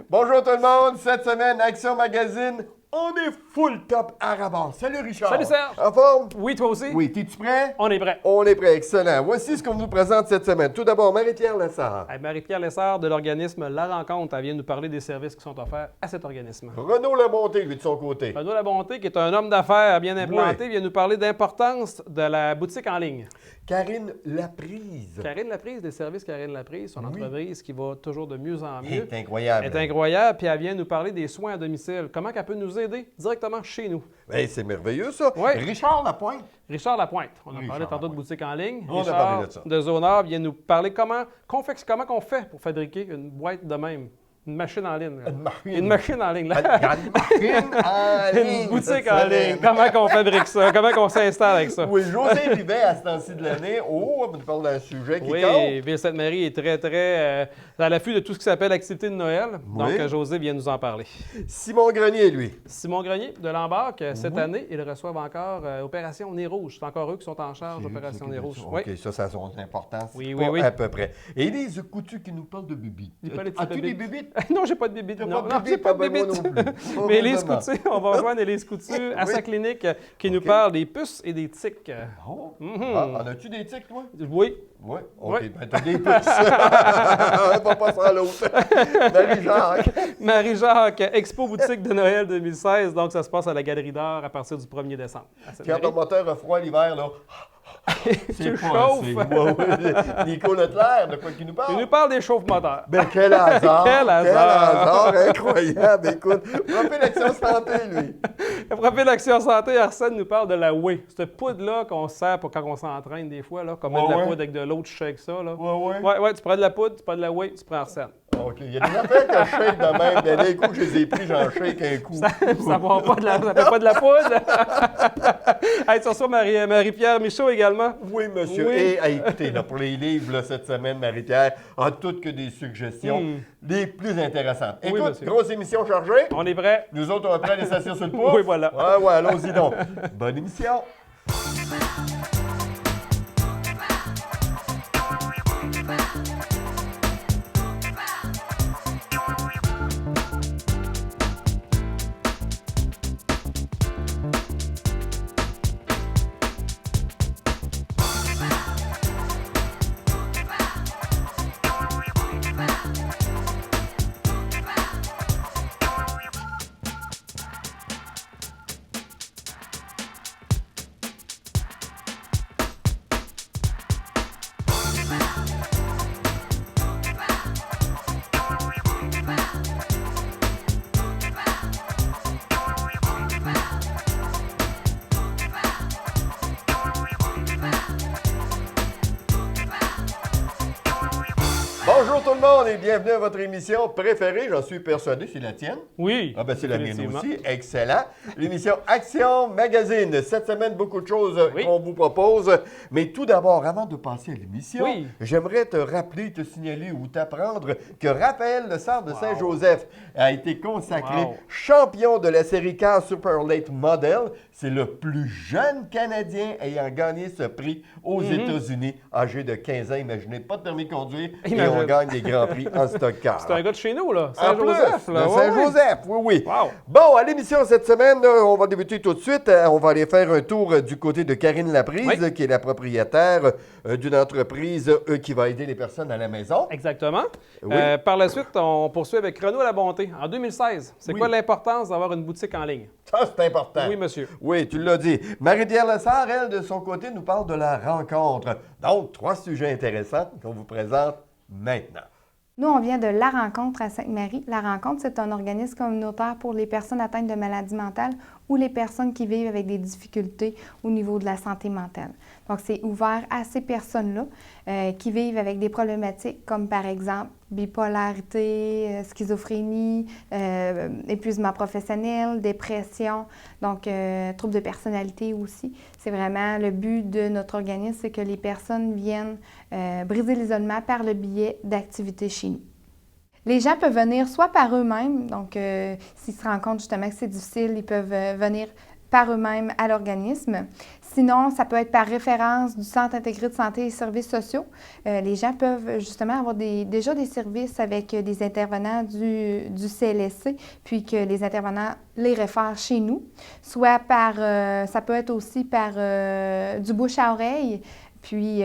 Bonjour tout le monde, cette semaine, Action Magazine, on est full top à rabat. Salut Richard. Salut Serge. En forme? Oui, toi aussi? Oui, t'es-tu prêt? On est prêt. On est prêt, excellent. Voici ce qu'on vous présente cette semaine. Tout d'abord, Marie-Pierre Lessard. Marie-Pierre Lessard de l'organisme La Rencontre, elle vient nous parler des services qui sont offerts à cet organisme. Renaud Labonté, lui, de son côté. Renaud Labonté, qui est un homme d'affaires bien implanté, vient nous parler d'importance de la boutique en ligne. Karine Laprise. Karine Laprise, des services Karine Laprise, son entreprise qui va toujours de mieux en mieux. C'est incroyable. Elle est incroyable, puis elle vient nous parler des soins à domicile. Comment elle peut nous aider directement chez nous. Bien, c'est merveilleux, ça. Oui. Richard Lapointe. Richard Lapointe. On a Richard parlé tantôt de Lapointe. boutique en ligne. On a Richard parlé de ça. de Zonard vient nous parler comment on fait pour fabriquer une boîte de même. Une machine en ligne. Une machine en ligne. Une machine en ligne. Une boutique en ligne. Comment qu'on fabrique ça? Comment qu'on s'installe avec ça? Oui, José Rivet, à ce temps-ci de l'année, on nous parle d'un sujet qui compte. Oui, Ville-Sainte-Marie est très à l'affût de tout ce qui s'appelle activité de Noël. Oui. Donc, José vient nous en parler. Simon Grenier, lui. Simon Grenier de l'Embarque, cette année, ils reçoivent encore Opération Nez Rouge. C'est encore eux qui sont en charge d'Opération Nez Rouge. OK, ça a son importance. Oui, pas oui. à peu près. Et Élise Coutu qui nous parle de Bibi. As-tu des bibites? Non, j'ai pas de bébé. T'as Non, pas de j'ai pas de bébé? bébé. Pas moi non plus. Mais Élise Coutu, on va rejoindre Élise Coutu à sa clinique qui nous parle des puces et des tiques. Oh. Mhm. Ah, en as-tu des tics, toi? Oui. Oui. OK, Oui. ben t'as des puces. On va pas sans l'autre. Marie-Jacques. Marie-Jacques, Expo Boutique de Noël 2016. Donc, ça se passe à la Galerie d'Art à partir du 1er décembre. Quand ton moteur a froid l'hiver, là, Tu pas chauffes. assez. Ouais. Nico Leclerc, de quoi qu'il nous parle? Il nous parle des chauffe-moteurs. Ben, quel hasard! Quel hasard! Incroyable! Écoute, frappez l'Action Santé, lui! Le profil d'Action Santé, Arsène nous parle de la whey. Cette poudre-là qu'on sert pour quand on s'entraîne des fois, là, comme mettre de la poudre avec de l'eau, tu shakes ça. Là. Ouais, tu prends de la poudre, tu prends de la whey, tu prends Arsène. OK. Il y a des affaires que je shake de même. Mais d'un coup, je les ai pris, j'en shake un coup. Ça fait pas de la poudre. Hey, tu reçois Marie-Pierre Michaud également. Oui, monsieur. Oui. Et écoutez, là, pour les livres, là, cette semaine, Marie-Pierre a toutes que des suggestions les plus intéressantes. Oui, Écoute, monsieur. grosse émission chargée. On est prêt. Nous autres, on prend les stations sur le pouce. Oui, voilà. Ouais, allons-y donc. Bonne émission. Bonjour tout le monde et bienvenue à votre émission préférée, j'en suis persuadé, c'est la tienne. Oui. Ah ben c'est la mienne Effectivement. aussi, excellent. L'émission Action Magazine. Cette semaine, beaucoup de choses qu'on vous propose. Mais tout d'abord, avant de passer à l'émission, j'aimerais te rappeler, te signaler ou t'apprendre que Raphaël Lessard de Saint-Joseph a été consacré champion de la série Car Superlate Model. C'est le plus jeune Canadien ayant gagné ce prix aux États-Unis, âgé de 15 ans. Imaginez, pas de permis de conduire et on gagne des grands prix en stock car. C'est un gars de chez nous, là. Saint-Joseph, là. Saint-Joseph, oui. Wow. Bon, à l'émission cette semaine, on va débuter tout de suite. On va aller faire un tour du côté de Karine Laprise, qui est la propriétaire d'une entreprise qui va aider les personnes à la maison. Exactement. Oui. Par la suite, on poursuit avec Renaud Labonté. En 2016, c'est quoi l'importance d'avoir une boutique en ligne? Ça, c'est important. Oui, monsieur. Oui, tu l'as dit. Marie-Pierre Lessard, elle, de son côté, nous parle de la rencontre. Donc, 3 sujets intéressants qu'on vous présente maintenant. Nous, on vient de La Rencontre à Sainte-Marie. La Rencontre, c'est un organisme communautaire pour les personnes atteintes de maladies mentales ou les personnes qui vivent avec des difficultés au niveau de la santé mentale. Donc, c'est ouvert à ces personnes-là qui vivent avec des problématiques comme, par exemple, bipolarité, schizophrénie, épuisement professionnel, dépression, donc troubles de personnalité aussi. C'est vraiment le but de notre organisme, c'est que les personnes viennent briser l'isolement par le biais d'activités chez nous. Les gens peuvent venir soit par eux-mêmes, donc s'ils se rendent compte justement que c'est difficile, ils peuvent venir par eux-mêmes à l'organisme. Sinon, ça peut être par référence du Centre intégré de santé et services sociaux. Les gens peuvent justement avoir déjà des services avec des intervenants du CLSC, puis que les intervenants les réfèrent chez nous. Soit ça peut être aussi par du bouche à oreille. Puis,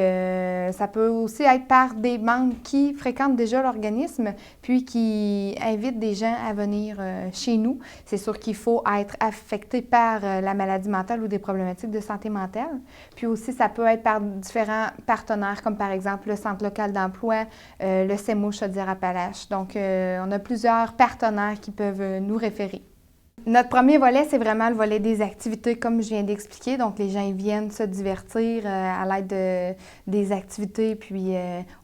ça peut aussi être par des membres qui fréquentent déjà l'organisme, puis qui invitent des gens à venir chez nous. C'est sûr qu'il faut être affecté par la maladie mentale ou des problématiques de santé mentale. Puis aussi, ça peut être par différents partenaires, comme par exemple le Centre local d'emploi, le CEMO Chaudière-Appalaches. Donc, on a plusieurs partenaires qui peuvent nous référer. Notre premier volet, c'est vraiment le volet des activités, comme je viens d'expliquer. Donc, les gens ils viennent se divertir à l'aide des activités, puis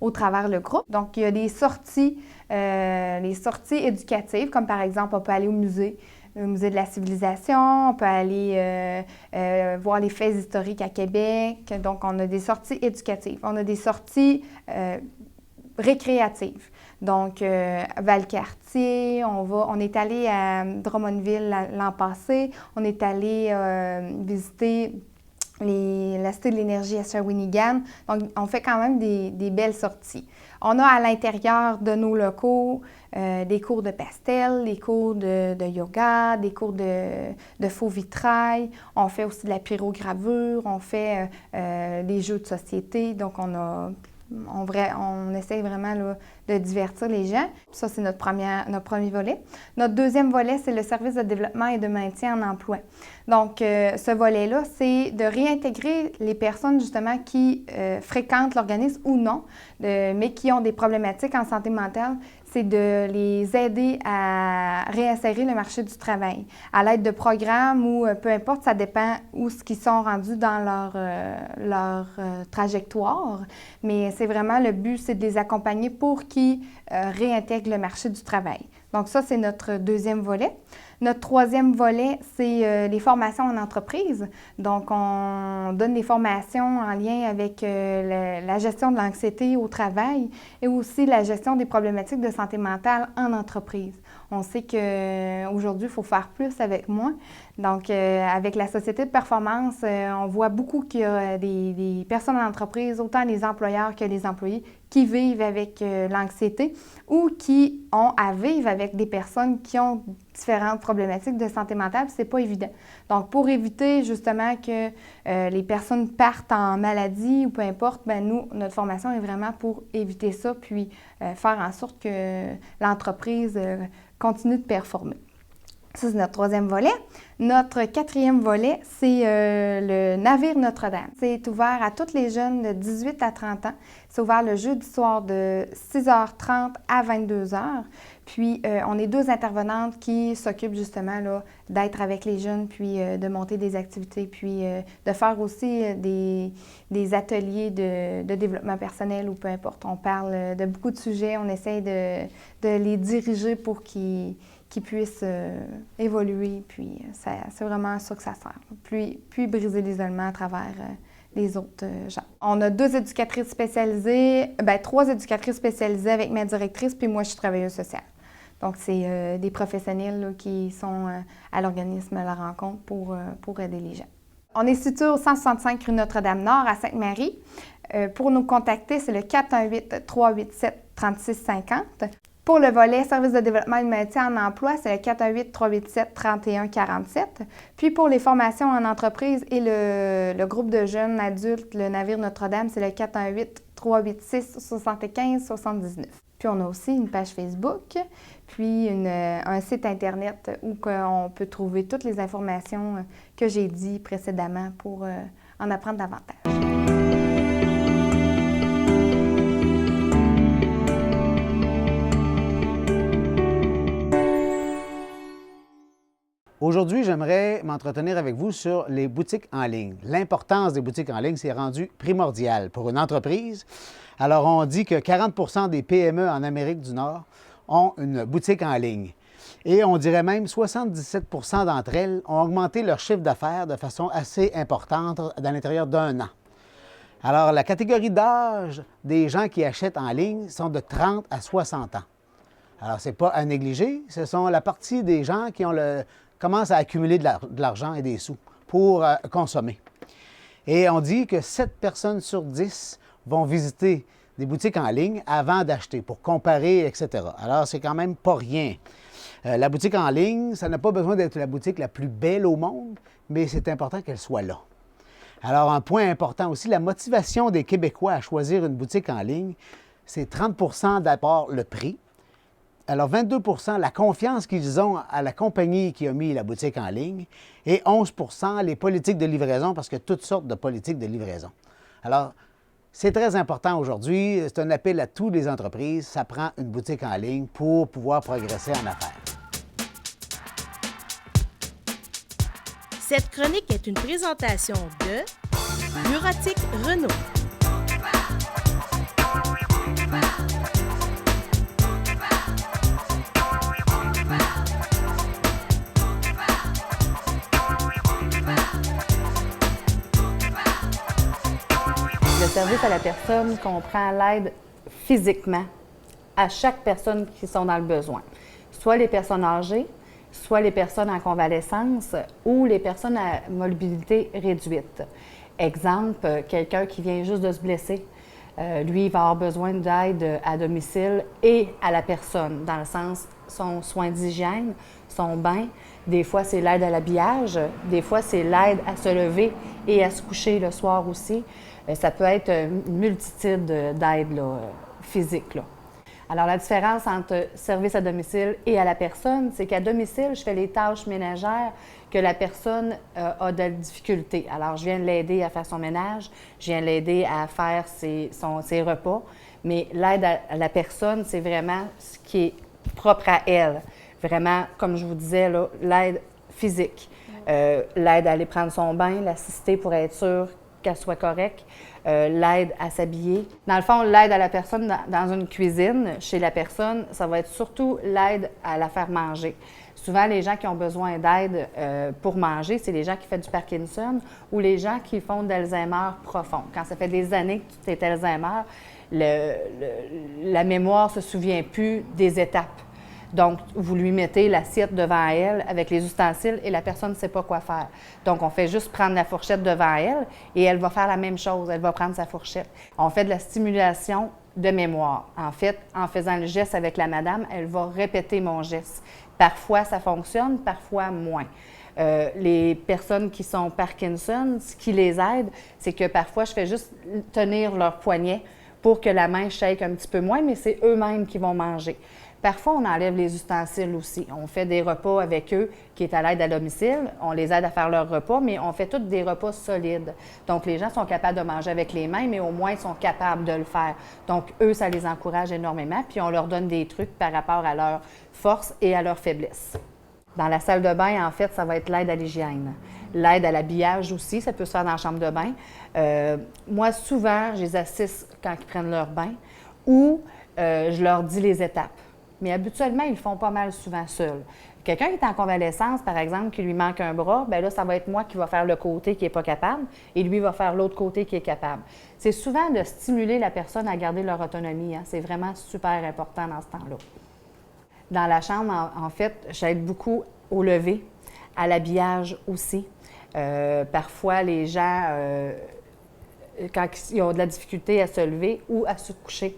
au travers le groupe. Donc, il y a des sorties éducatives, comme par exemple, on peut aller au musée de la civilisation, on peut aller voir les faits historiques à Québec. Donc, on a des sorties éducatives. On a des sorties récréatives. Donc, Valcartier, on est allé à Drummondville l'an passé, on est allé visiter la Cité de l'énergie à Shawinigan. Donc, on fait quand même des belles sorties. On a à l'intérieur de nos locaux des cours de pastel, des cours de yoga, des cours de faux vitrail. On fait aussi de la pyrogravure, on fait des jeux de société. Donc, on essaie vraiment là, de divertir les gens. Ça, c'est notre premier volet. Notre deuxième volet, c'est le service de développement et de maintien en emploi. Donc, ce volet-là, c'est de réintégrer les personnes, justement, qui fréquentent l'organisme ou non, mais qui ont des problématiques en santé mentale. C'est de les aider à réinsérer le marché du travail à l'aide de programmes ou peu importe, ça dépend où ce qu'ils sont rendus dans leur trajectoire. Mais c'est vraiment le but, c'est de les accompagner pour qu'ils réintègrent le marché du travail. Donc ça, c'est notre deuxième volet. Notre troisième volet, c'est les formations en entreprise. Donc, on donne des formations en lien avec la gestion de l'anxiété au travail et aussi la gestion des problématiques de santé mentale en entreprise. On sait qu'aujourd'hui, il faut faire plus avec moins. Donc, avec la société de performance, on voit beaucoup qu'il y a des personnes en entreprise, autant les employeurs que les employés, qui vivent avec l'anxiété ou qui ont à vivre avec des personnes qui ont différentes problématiques de santé mentale. C'est pas évident. Donc, pour éviter justement que les personnes partent en maladie ou peu importe, ben nous, notre formation est vraiment pour éviter ça, puis faire en sorte que l'entreprise continue de performer. Ça, c'est notre troisième volet. Notre quatrième volet, c'est le navire Notre-Dame. C'est ouvert à tous les jeunes de 18 à 30 ans. C'est ouvert le jeudi soir de 6h30 à 22h. Puis, on est 2 intervenantes qui s'occupent justement là, d'être avec les jeunes, puis de monter des activités, puis de faire aussi des ateliers de développement personnel ou peu importe. On parle de beaucoup de sujets. On essaie de les diriger pour qu'ils puissent évoluer, puis c'est vraiment ça que ça sert. Puis briser l'isolement à travers les autres gens. On a 2 éducatrices spécialisées, 3 éducatrices spécialisées avec ma directrice, puis moi, je suis travailleuse sociale. Donc, c'est des professionnels là, qui sont à l'organisme La Rencontre pour aider les gens. On est situé au 165 rue Notre-Dame-Nord à Sainte-Marie. Pour nous contacter, c'est le 418-387-3650. Pour le volet service de développement et de maintien en emploi, c'est le 418-387-3147. Puis pour les formations en entreprise et le groupe de jeunes adultes, le navire Notre-Dame, c'est le 418-386-75-79. Puis on a aussi une page Facebook, puis un site Internet où on peut trouver toutes les informations que j'ai dit précédemment pour en apprendre davantage. Aujourd'hui, j'aimerais m'entretenir avec vous sur les boutiques en ligne. L'importance des boutiques en ligne s'est rendue primordiale pour une entreprise. Alors, on dit que 40 des PME en Amérique du Nord ont une boutique en ligne. Et on dirait même 77 d'entre elles ont augmenté leur chiffre d'affaires de façon assez importante dans l'intérieur d'1 an. Alors, la catégorie d'âge des gens qui achètent en ligne sont de 30 à 60 ans. Alors, ce n'est pas à négliger, ce sont la partie des gens qui ont commencent à accumuler de l'argent et des sous pour consommer. Et on dit que 7 personnes sur 10 vont visiter des boutiques en ligne avant d'acheter, pour comparer, etc. Alors, c'est quand même pas rien. La boutique en ligne, ça n'a pas besoin d'être la boutique la plus belle au monde, mais c'est important qu'elle soit là. Alors, un point important aussi, la motivation des Québécois à choisir une boutique en ligne, c'est 30 d'abord le prix. Alors, 22 la confiance qu'ils ont à la compagnie qui a mis la boutique en ligne et 11 les politiques de livraison, parce qu'il y a toutes sortes de politiques de livraison. Alors, c'est très important aujourd'hui. C'est un appel à toutes les entreprises. Ça prend une boutique en ligne pour pouvoir progresser en affaires. Cette chronique est une présentation de Bureautique Renault. Le service à la personne comprend l'aide physiquement à chaque personne qui sont dans le besoin, soit les personnes âgées, soit les personnes en convalescence ou les personnes à mobilité réduite. Exemple, quelqu'un qui vient juste de se blesser, lui, il va avoir besoin d'aide à domicile et à la personne, dans le sens son soin d'hygiène, son bain. Des fois, c'est l'aide à l'habillage. Des fois, c'est l'aide à se lever et à se coucher le soir aussi. Ça peut être une multitude d'aides physiques. Alors, la différence entre service à domicile et à la personne, c'est qu'à domicile, je fais les tâches ménagères que la personne a de la difficulté. Alors, je viens l'aider à faire son ménage, je viens l'aider à faire ses repas, mais l'aide à la personne, c'est vraiment ce qui est propre à elle. Vraiment, comme je vous disais, l'aide physique, l'aide à aller prendre son bain, l'assister pour être sûr qu'elle soit correcte, l'aide à s'habiller. Dans le fond, l'aide à la personne dans une cuisine, chez la personne, ça va être surtout l'aide à la faire manger. Souvent, les gens qui ont besoin d'aide pour manger, c'est les gens qui font du Parkinson ou les gens qui font d'Alzheimer profond. Quand ça fait des années que tu es Alzheimer, la mémoire ne se souvient plus des étapes. Donc, vous lui mettez l'assiette devant elle avec les ustensiles et la personne ne sait pas quoi faire. Donc, on fait juste prendre la fourchette devant elle et elle va faire la même chose. Elle va prendre sa fourchette. On fait de la stimulation de mémoire. En fait, en faisant le geste avec la madame, elle va répéter mon geste. Parfois, ça fonctionne, parfois moins. Les personnes qui sont Parkinson, ce qui les aide, c'est que parfois, je fais juste tenir leur poignet pour que la main shake un petit peu moins, mais c'est eux-mêmes qui vont manger. Parfois, on enlève les ustensiles aussi. On fait des repas avec eux qui est à l'aide à domicile. On les aide à faire leur repas, mais on fait tous des repas solides. Donc, les gens sont capables de manger avec les mains, mais au moins, ils sont capables de le faire. Donc, eux, ça les encourage énormément. Puis, on leur donne des trucs par rapport à leurs forces et à leurs faiblesses. Dans la salle de bain, en fait, ça va être l'aide à l'hygiène. L'aide à l'habillage aussi, ça peut se faire dans la chambre de bain. Moi, souvent, je les assiste quand ils prennent leur bain ou je leur dis les étapes. Mais habituellement, ils le font pas mal souvent seuls. Quelqu'un qui est en convalescence, par exemple, qui lui manque un bras, bien là, ça va être moi qui va faire le côté qui n'est pas capable et lui va faire l'autre côté qui est capable. C'est souvent de stimuler la personne à garder leur autonomie. C'est vraiment super important dans ce temps-là. Dans la chambre, en fait, j'aide beaucoup au lever, à l'habillage aussi. Parfois, les gens, quand ils ont de la difficulté à se lever ou à se coucher,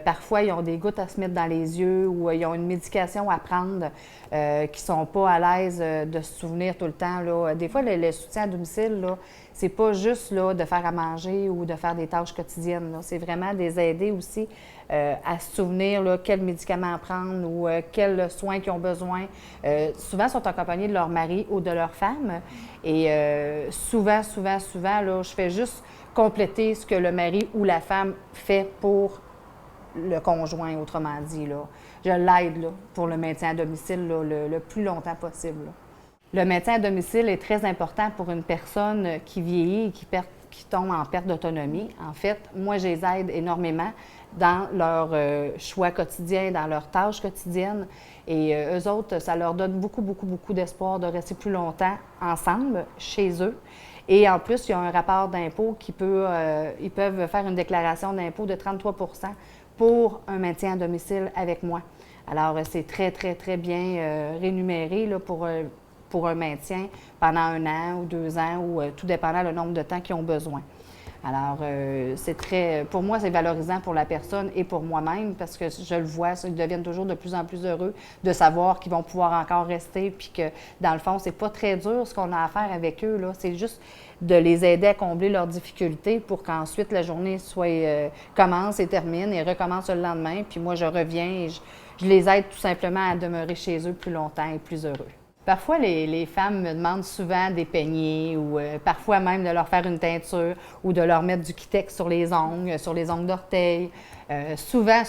parfois, ils ont des gouttes à se mettre dans les yeux ou ils ont une médication à prendre qui ne sont pas à l'aise de se souvenir tout le temps. Là. Des fois, le soutien à domicile, ce n'est pas juste là, de faire à manger ou de faire des tâches quotidiennes. C'est vraiment de les aider aussi à se souvenir là, quels médicaments prendre ou quels soins ils ont besoin. Souvent, ils sont accompagnés de leur mari ou de leur femme. Et souvent, là, je fais juste compléter ce que le mari ou la femme fait pour le conjoint, autrement dit. Là. Je l'aide là, pour le maintien à domicile là, le plus longtemps possible. Là. Le maintien à domicile est très important pour une personne qui vieillit et qui tombe en perte d'autonomie. En fait, moi, je les aide énormément dans leur choix quotidien, dans leurs tâches quotidiennes. Et eux autres, ça leur donne beaucoup d'espoir de rester plus longtemps ensemble, chez eux. Et en plus, il y a un rapport d'impôt qui peut, ils peuvent faire une déclaration d'impôt de 33 % pour un maintien à domicile avec moi. Alors, c'est très bien rémunéré là, pour pour un maintien pendant 1 an ou 2 ans ou tout dépendant le nombre de temps qu'ils ont besoin. Alors, pour moi, c'est valorisant pour la personne et pour moi-même parce que je le vois, ils deviennent toujours de plus en plus heureux de savoir qu'ils vont pouvoir encore rester puis que, dans le fond, c'est pas très dur ce qu'on a à faire avec eux, là. C'est juste de les aider à combler leurs difficultés pour qu'ensuite la journée commence et termine et recommence le lendemain. Puis moi, je reviens et je les aide tout simplement à demeurer chez eux plus longtemps et plus heureux. Parfois, les femmes me demandent souvent des peignets ou parfois même de leur faire une teinture ou de leur mettre du Kitex sur les ongles d'orteil. Souvent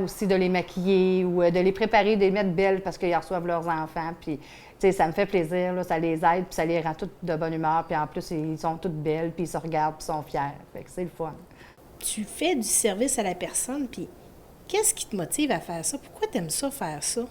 aussi de les maquiller ou de les préparer, de les mettre belles parce qu'ils reçoivent leurs enfants. Puis, tu sais, ça me fait plaisir, là, ça les aide puis ça les rend toutes de bonne humeur. Puis en plus, ils sont toutes belles puis ils se regardent puis ils sont fiers. Fait que c'est le fun. Tu fais du service à la personne, puis qu'est-ce qui te motive à faire ça? Pourquoi tu aimes ça, faire ça?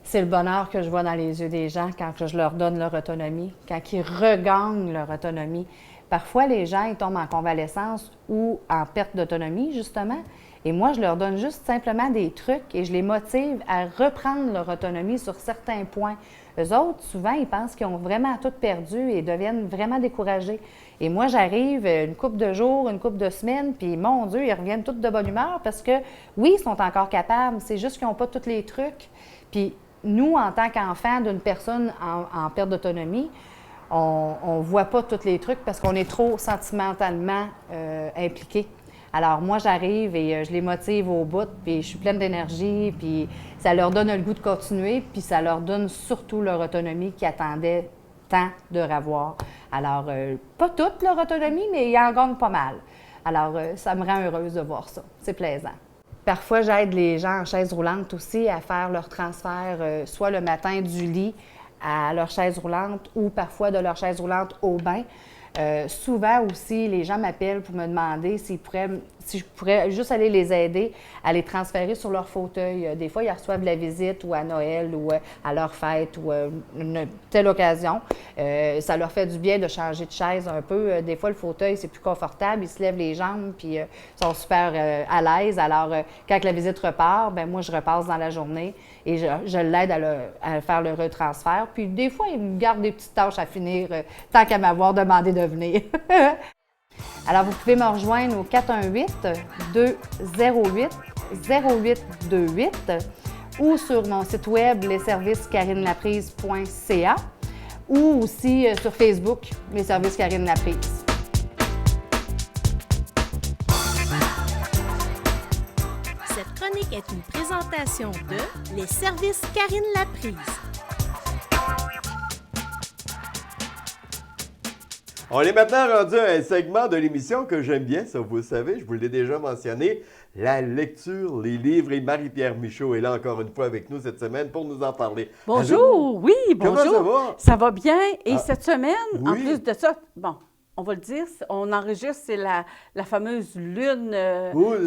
C'est le bonheur que je vois dans les yeux des gens quand je leur donne leur autonomie, quand ils regagnent leur autonomie. Parfois, les gens ils tombent en convalescence ou en perte d'autonomie, justement. Et moi, je leur donne juste simplement des trucs et je les motive à reprendre leur autonomie sur certains points. Eux autres, souvent, ils pensent qu'ils ont vraiment tout perdu et deviennent vraiment découragés. Et moi, j'arrive une couple de jours, une couple de semaines, puis mon Dieu, ils reviennent tous de bonne humeur parce que, oui, ils sont encore capables, c'est juste qu'ils n'ont pas tous les trucs. Puis nous, en tant qu'enfants d'une personne en perte d'autonomie, on ne voit pas tous les trucs parce qu'on est trop sentimentalement impliqués. Alors moi, j'arrive et je les motive au bout, puis je suis pleine d'énergie, puis ça leur donne le goût de continuer, puis ça leur donne surtout leur autonomie qu'ils attendaient tant de revoir. Alors, pas toute leur autonomie, mais ils en gagnent pas mal. Alors, ça me rend heureuse de voir ça. C'est plaisant. Parfois, j'aide les gens en chaise roulante aussi à faire leur transfert, soit le matin du lit à leur chaise roulante ou parfois de leur chaise roulante au bain. Souvent aussi, les gens m'appellent pour me demander si je pourrais juste aller les aider à les transférer sur leur fauteuil. Des fois, ils reçoivent de la visite ou à Noël ou à leur fête ou une telle occasion. Ça leur fait du bien de changer de chaise un peu. Des fois, le fauteuil, c'est plus confortable. Ils se lèvent les jambes puis sont super à l'aise. Alors, quand la visite repart, bien, moi, je repasse dans la journée et je l'aide à faire le retransfert. Puis des fois, ils me gardent des petites tâches à finir tant qu'à m'avoir demandé de venir. Alors, vous pouvez me rejoindre au 418-208-0828 ou sur mon site web lesservicescarinelaprise.ca ou aussi sur Facebook, Les Services Karine Laprise. Cette chronique est une présentation de Les Services Karine Laprise. On est maintenant rendu à un segment de l'émission que j'aime bien, ça vous le savez, je vous l'ai déjà mentionné, la lecture, les livres. Et Marie-Pierre Michaud est là encore une fois avec nous cette semaine pour nous en parler. Bonjour, allô? Oui, bonjour. Comment ça va? Ça va bien. Et cette semaine, oui. En plus de ça, bon, on va le dire, on enregistre, c'est la fameuse lune,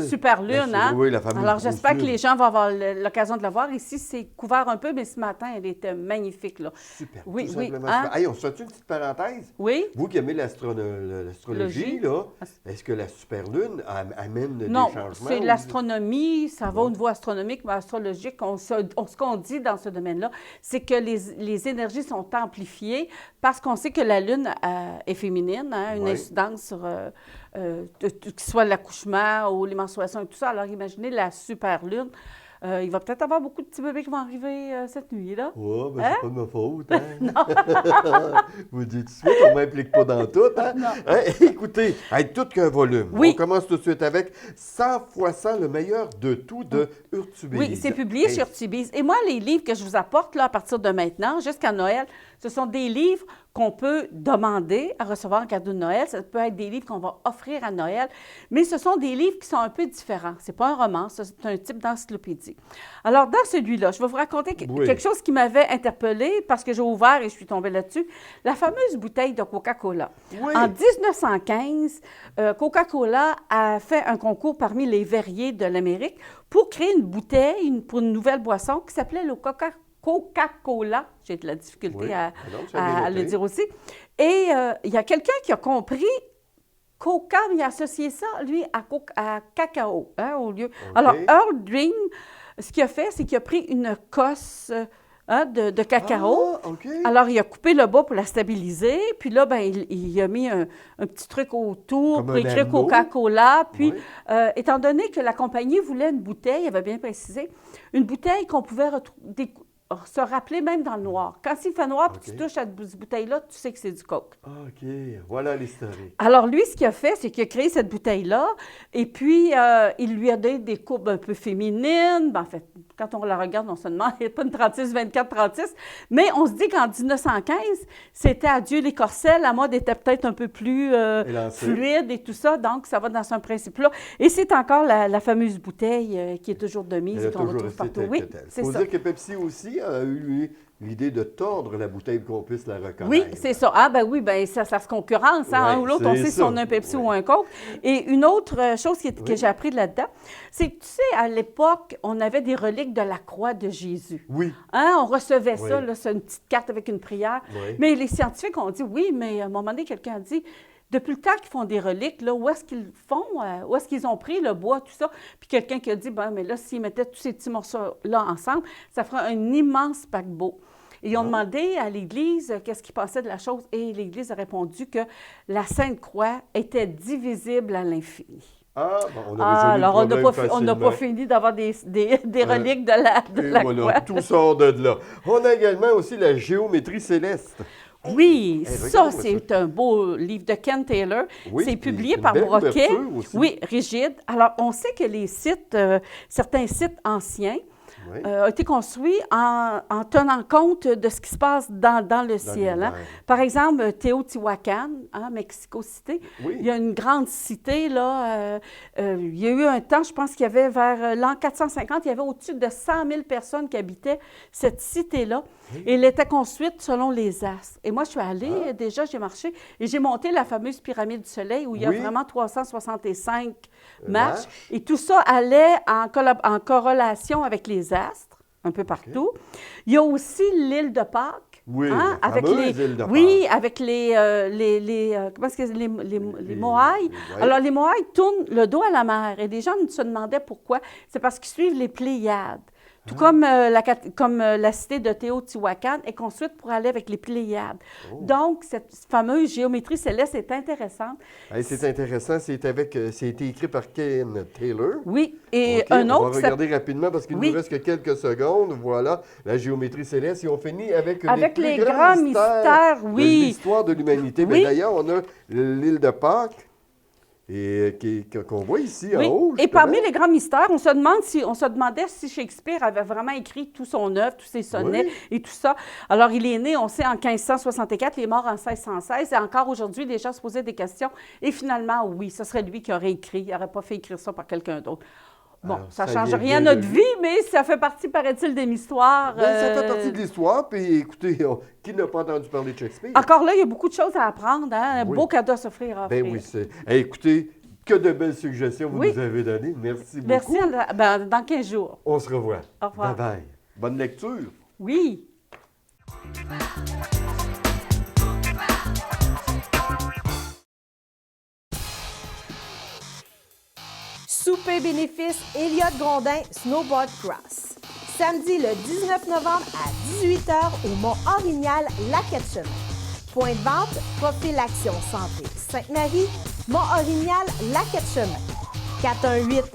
super lune. Oui, la fameuse. Alors, j'espère que les gens vont avoir l'occasion de la voir. Ici, c'est couvert un peu, mais ce matin, elle était magnifique. Là. Super, oui, tout oui. simplement super. Hey, on se fait une petite parenthèse? Oui. Vous qui aimez l'astrologie, là, est-ce que la super lune amène des changements? Non, c'est l'astronomie, ça va au niveau astronomique, mais astrologique. Ce qu'on dit dans ce domaine-là, c'est que les énergies sont amplifiées parce qu'on sait que la lune est féminine. Une incidence sur que ce soit l'accouchement ou les menstruations et tout ça. Alors, imaginez la super lune. Il va peut-être avoir beaucoup de petits bébés qui vont arriver cette nuit-là. Oui, mais c'est pas de ma faute. Hein? Vous dites tout de suite, on ne m'implique pas dans tout. Hein? Hein? Écoutez, tout qu'un volume. Oui. On commence tout de suite avec 100 fois 100, le meilleur de tout de Urtubise. Oui, c'est publié chez Urtubise. Et moi, les livres que je vous apporte là, à partir de maintenant, jusqu'à Noël, ce sont des livres qu'on peut demander à recevoir en cadeau de Noël. Ça peut être des livres qu'on va offrir à Noël, mais ce sont des livres qui sont un peu différents. Ce n'est pas un roman, c'est un type d'encyclopédie. Alors, dans celui-là, je vais vous raconter quelque chose qui m'avait interpellée parce que j'ai ouvert et je suis tombée là-dessus. La fameuse bouteille de Coca-Cola. Oui. En 1915, Coca-Cola a fait un concours parmi les verriers de l'Amérique pour créer une bouteille pour une nouvelle boisson qui s'appelait le Coca-Cola. J'ai de la difficulté à le dire aussi. Et il y a quelqu'un qui a compris Coca, mais il a associé ça, lui, à cacao, au lieu. Okay. Alors, Earl Green, ce qu'il a fait, c'est qu'il a pris une cosse de cacao. Ah, OK. Alors, il a coupé le bas pour la stabiliser. Puis là, ben, il a mis un petit truc autour Comme pour un écrire anneau. Coca-Cola. Puis, Oui. étant donné que la compagnie voulait une bouteille, il avait bien précisé, une bouteille qu'on pouvait se rappeler même dans le noir. Quand il fait noir, puis tu touches à cette bouteille-là, tu sais que c'est du Coke. OK, voilà l'historique. Alors, lui, ce qu'il a fait, c'est qu'il a créé cette bouteille-là, et puis il lui a donné des courbes un peu féminines. Ben, en fait, quand on la regarde, on se demande, il n'y a pas une 36, 24, 36, mais on se dit qu'en 1915, c'était adieu les corsets, la mode était peut-être un peu plus fluide et tout ça, donc ça va dans ce principe-là. Et c'est encore la fameuse bouteille qui est toujours de mise et qu'on retrouve partout. Oui, c'est ça. Il faut dire que Pepsi aussi a eu l'idée de tordre la bouteille pour qu'on puisse la reconnaître. Oui, c'est ça. Ah, ben oui, ben ça se concurrence. Hein, un ou l'autre, on sait si on a un Pepsi ou un Coke. Et une autre chose que j'ai appris là-dedans, c'est que, tu sais, à l'époque, on avait des reliques de la croix de Jésus. Oui. Hein, on recevait ça, là, c'est une petite carte avec une prière. Oui. Mais les scientifiques ont dit, oui, mais à un moment donné, quelqu'un a dit, depuis le temps qu'ils font des reliques, là, où est-ce qu'ils font, où est-ce qu'ils ont pris le bois, tout ça? Puis quelqu'un qui a dit, ben mais là, s'ils mettaient tous ces petits morceaux-là ensemble, ça ferait un immense paquebot. Et ils ont demandé à l'Église qu'est-ce qui passait de la chose, et l'Église a répondu que la Sainte Croix était divisible à l'infini. Ah, bon, on a résolu alors, le problème on n'a pas fini d'avoir des reliques de la croix. Tout sort de là. On a également aussi la géométrie céleste. Oui, ça, regarde-moi c'est un beau livre de Ken Taylor. Oui, c'est puis publié une par belle Broquet. couverture aussi. Oui, rigide. Alors, on sait que les sites, certains sites anciens, ont été construits en tenant compte de ce qui se passe dans le ciel. Hein. Par exemple, Teotihuacan, Mexico City, il y a une grande cité, là. Il y a eu un temps, je pense qu'il y avait vers l'an 450, il y avait au-dessus de 100 000 personnes qui habitaient cette cité-là. Et elle était construite selon les astres. Et moi, je suis allée, déjà, j'ai marché, et j'ai monté la fameuse pyramide du Soleil où il y a vraiment 365 marches. Et tout ça allait en corrélation avec les astres, un peu partout. Il y a aussi l'île de Pâques. Oui, avec île de Pâques. Oui, avec les Moaïs. Alors, les Moaïs tournent le dos à la mer. Et des gens se demandaient pourquoi. C'est parce qu'ils suivent les Pléiades. Tout comme la cité de Teotihuacan est construite pour aller avec les Pléiades. Donc, cette fameuse géométrie céleste est intéressante. C'est intéressant. C'est été écrit par Ken Taylor. Oui. Et un autre... On va regarder rapidement parce qu'il ne nous reste que quelques secondes. Voilà, la géométrie céleste. Et on finit avec les grands mystères de l'histoire de l'humanité. Mais d'ailleurs, on a l'île de Pâques. Et qu'on voit ici en haut. Et parmi les grands mystères, on se demandait si Shakespeare avait vraiment écrit tout son œuvre, tous ses sonnets et tout ça. Alors, il est né, on sait, en 1564, il est mort en 1616. Et encore aujourd'hui, les gens se posaient des questions. Et finalement, oui, ce serait lui qui aurait écrit. Il n'aurait pas fait écrire ça par quelqu'un d'autre. Bon, alors, ça ne change rien à notre vie, mais ça fait partie, paraît-il, de l'histoire. Ça fait partie de l'histoire. Puis, écoutez, qui n'a pas entendu parler de Shakespeare? Encore là, il y a beaucoup de choses à apprendre. Hein? Un beau cadeau à s'offrir. Ben oui, écoutez, que de belles suggestions vous nous avez données. Merci beaucoup. Merci. Dans 15 jours. On se revoit. Au revoir. Bye-bye. Bonne lecture. Oui. Souper bénéfice Elliott Grondin Snowboard Cross. Samedi le 19 novembre à 18h au Mont-Orignal, Lac-Etchemin. Point de vente, Profil Action Santé Sainte-Marie, Mont-Orignal, Lac-Etchemin. 418-387-4650.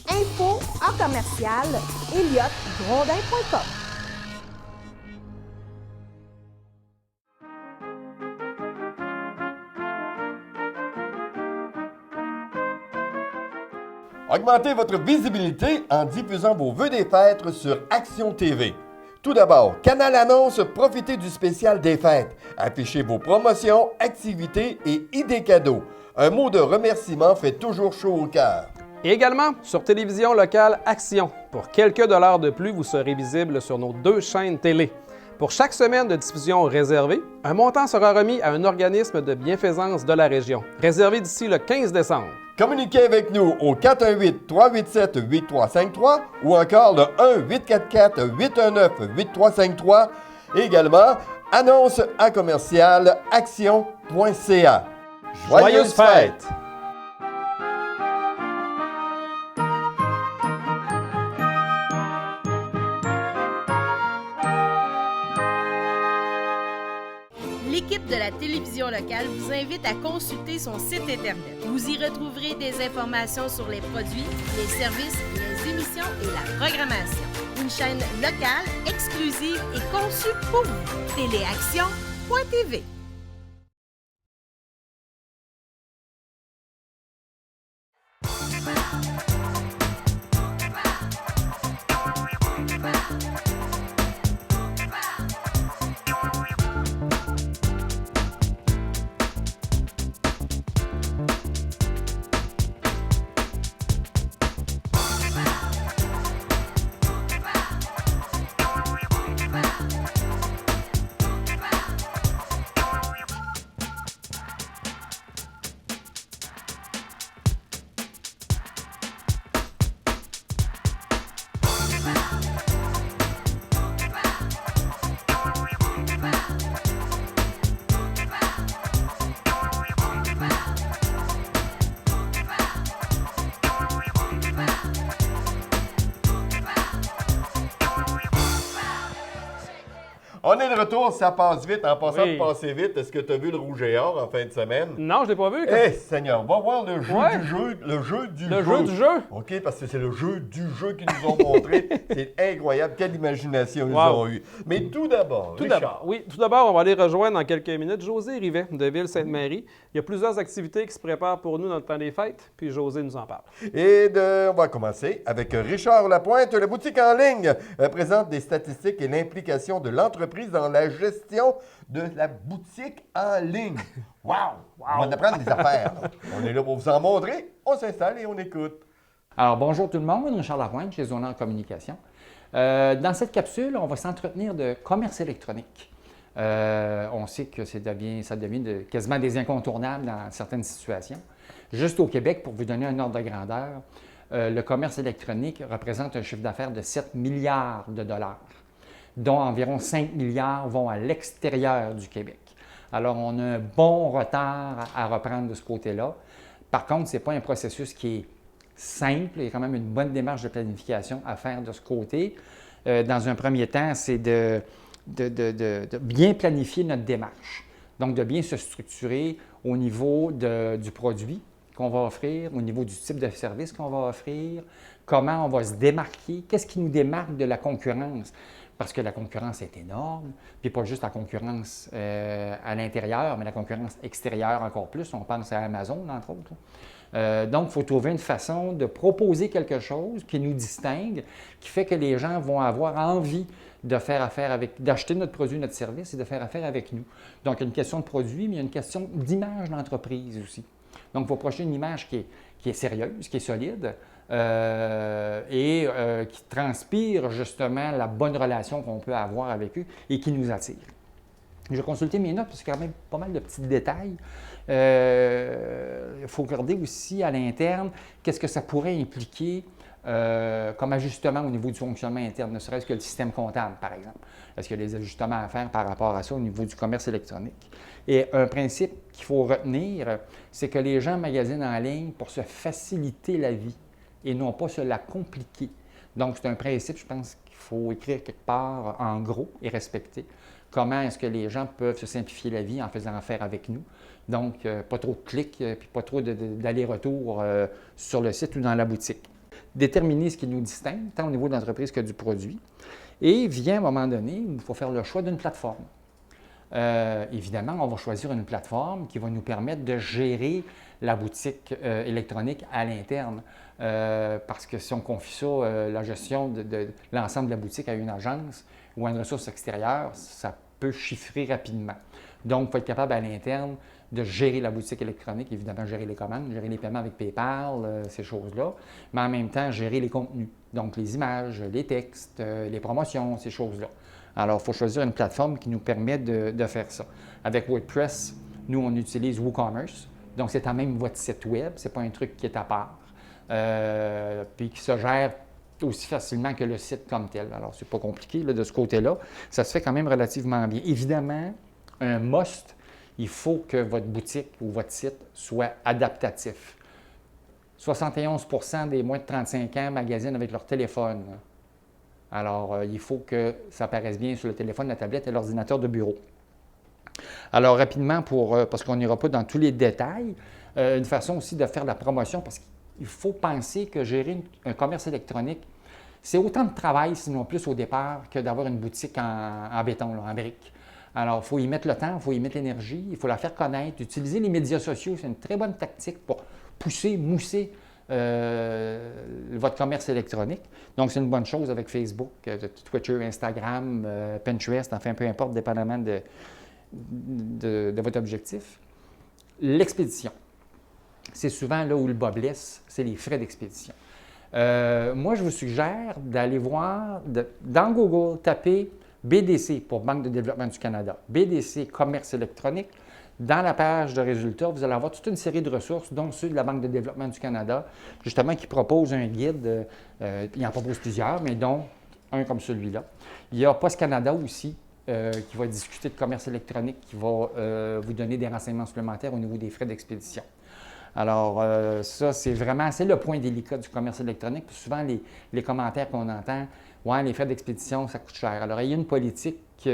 Info en commercial elliottgrondin.com. Augmentez votre visibilité en diffusant vos vœux des fêtes sur Action TV. Tout d'abord, Canal Annonce, profitez du spécial des fêtes. Affichez vos promotions, activités et idées cadeaux. Un mot de remerciement fait toujours chaud au cœur. Et également, sur télévision locale Action. Pour quelques dollars de plus, vous serez visible sur nos 2 chaînes télé. Pour chaque semaine de diffusion réservée, un montant sera remis à un organisme de bienfaisance de la région, réservé d'ici le 15 décembre. Communiquez avec nous au 418-387-8353 ou encore le 1-844-819-8353. Et également, annonce à commercial action.ca. Joyeuses fêtes! l'équipe de la télévision locale vous invite à consulter son site Internet. Vous y retrouverez des informations sur les produits, les services, les émissions et la programmation. Une chaîne locale, exclusive et conçue pour vous. Téléaction.tv. On est de retour, ça passe vite. En passant de passer vite, est-ce que tu as vu le Rouge et Or en fin de semaine? Non, je l'ai pas vu. Eh, Seigneur, va voir le jeu du jeu. Le jeu du jeu. Le jeu du jeu? OK, parce que c'est le jeu du jeu qu'ils nous ont montré. C'est incroyable. Quelle imagination ils ont eue. Mais tout d'abord, Richard. Tout d'abord, on va aller rejoindre dans quelques minutes José Rivet de Ville-Sainte-Marie. Il y a plusieurs activités qui se préparent pour nous dans le temps des fêtes, puis José nous en parle. Et on va commencer avec Richard Lapointe. La boutique en ligne présente des statistiques et l'implication de l'entreprise dans la gestion de la boutique en ligne. Wow! On va en apprendre des affaires. On est là pour vous en montrer. On s'installe et on écoute. Alors, bonjour tout le monde. Richard Lapointe, chez Zona en communication. Dans cette capsule, on va s'entretenir de commerce électronique. On sait que ça devient quasiment des incontournables dans certaines situations. Juste au Québec, pour vous donner un ordre de grandeur, le commerce électronique représente un chiffre d'affaires de 7 milliards de dollars, dont environ 5 milliards vont à l'extérieur du Québec. Alors, on a un bon retard à reprendre de ce côté-là. Par contre, ce n'est pas un processus qui est simple. Il y a quand même une bonne démarche de planification à faire de ce côté. Dans un premier temps, c'est de bien planifier notre démarche. Donc, de bien se structurer au niveau du produit qu'on va offrir, au niveau du type de service qu'on va offrir, comment on va se démarquer, qu'est-ce qui nous démarque de la concurrence. Parce que la concurrence est énorme, puis pas juste la concurrence à l'intérieur, mais la concurrence extérieure encore plus. On pense à Amazon, entre autres. Donc, il faut trouver une façon de proposer quelque chose qui nous distingue, qui fait que les gens vont avoir envie de faire affaire avec, d'acheter notre produit, notre service et de faire affaire avec nous. Donc, il y a une question de produit, mais il y a une question d'image d'entreprise aussi. Donc, il faut projeter une image qui est sérieuse, qui est solide, qui transpire justement la bonne relation qu'on peut avoir avec eux et qui nous attire. Je vais consulter mes notes parce qu'il y a quand même pas mal de petits détails. Il faut regarder aussi à l'interne qu'est-ce que ça pourrait impliquer comme ajustement au niveau du fonctionnement interne, ne serait-ce que le système comptable, par exemple. Est-ce qu'il y a des ajustements à faire par rapport à ça au niveau du commerce électronique? Et un principe qu'il faut retenir, c'est que les gens magasinent en ligne pour se faciliter la vie et non pas se la compliquer. Donc, c'est un principe, je pense, qu'il faut écrire quelque part en gros et respecter. Comment est-ce que les gens peuvent se simplifier la vie en faisant affaire avec nous? Donc, pas trop de clics, puis pas trop d'aller-retour sur le site ou dans la boutique. Déterminer ce qui nous distingue, tant au niveau de l'entreprise que du produit. Et vient un moment donné où il faut faire le choix d'une plateforme. Évidemment, on va choisir une plateforme qui va nous permettre de gérer la boutique électronique à l'interne. Parce que si on confie ça, la gestion de l'ensemble de la boutique à une agence ou à une ressource extérieure, ça peut chiffrer rapidement. Donc, il faut être capable à l'interne de gérer la boutique électronique, évidemment gérer les commandes, gérer les paiements avec PayPal, ces choses-là, mais en même temps gérer les contenus, donc les images, les textes, les promotions, ces choses-là. Alors, il faut choisir une plateforme qui nous permet de faire ça. Avec WordPress, nous, on utilise WooCommerce, donc c'est quand même votre site web, ce n'est pas un truc qui est à part, puis qui se gère aussi facilement que le site comme tel. Alors, c'est pas compliqué là, de ce côté-là. Ça se fait quand même relativement bien. Évidemment, un must, il faut que votre boutique ou votre site soit adaptatif. 71% des moins de 35 ans magasinent avec leur téléphone. Alors, il faut que ça apparaisse bien sur le téléphone, la tablette et l'ordinateur de bureau. Alors, rapidement, parce qu'on n'ira pas dans tous les détails, une façon aussi de faire de la promotion, parce qu'il faut penser que gérer un commerce électronique, c'est autant de travail, sinon plus au départ, que d'avoir une boutique en béton, là, en briques. Alors, il faut y mettre le temps, il faut y mettre l'énergie, il faut la faire connaître. Utiliser les médias sociaux, c'est une très bonne tactique pour mousser votre commerce électronique. Donc, c'est une bonne chose avec Facebook, Twitter, Instagram, Pinterest, enfin, peu importe, dépendamment de votre objectif. L'expédition. C'est souvent là où le bas blesse, c'est les frais d'expédition. Moi, je vous suggère d'aller voir, dans Google, taper BDC pour Banque de développement du Canada. BDC, commerce électronique. Dans la page de résultats, vous allez avoir toute une série de ressources, dont ceux de la Banque de développement du Canada, justement, qui propose un guide. Il en propose plusieurs, mais dont un comme celui-là. Il y a Post Canada aussi, qui va discuter de commerce électronique, qui va vous donner des renseignements supplémentaires au niveau des frais d'expédition. Alors, ça, c'est le point délicat du commerce électronique. Puis souvent, les commentaires qu'on entend, « Ouais, les frais d'expédition, ça coûte cher. » Alors, ayez une politique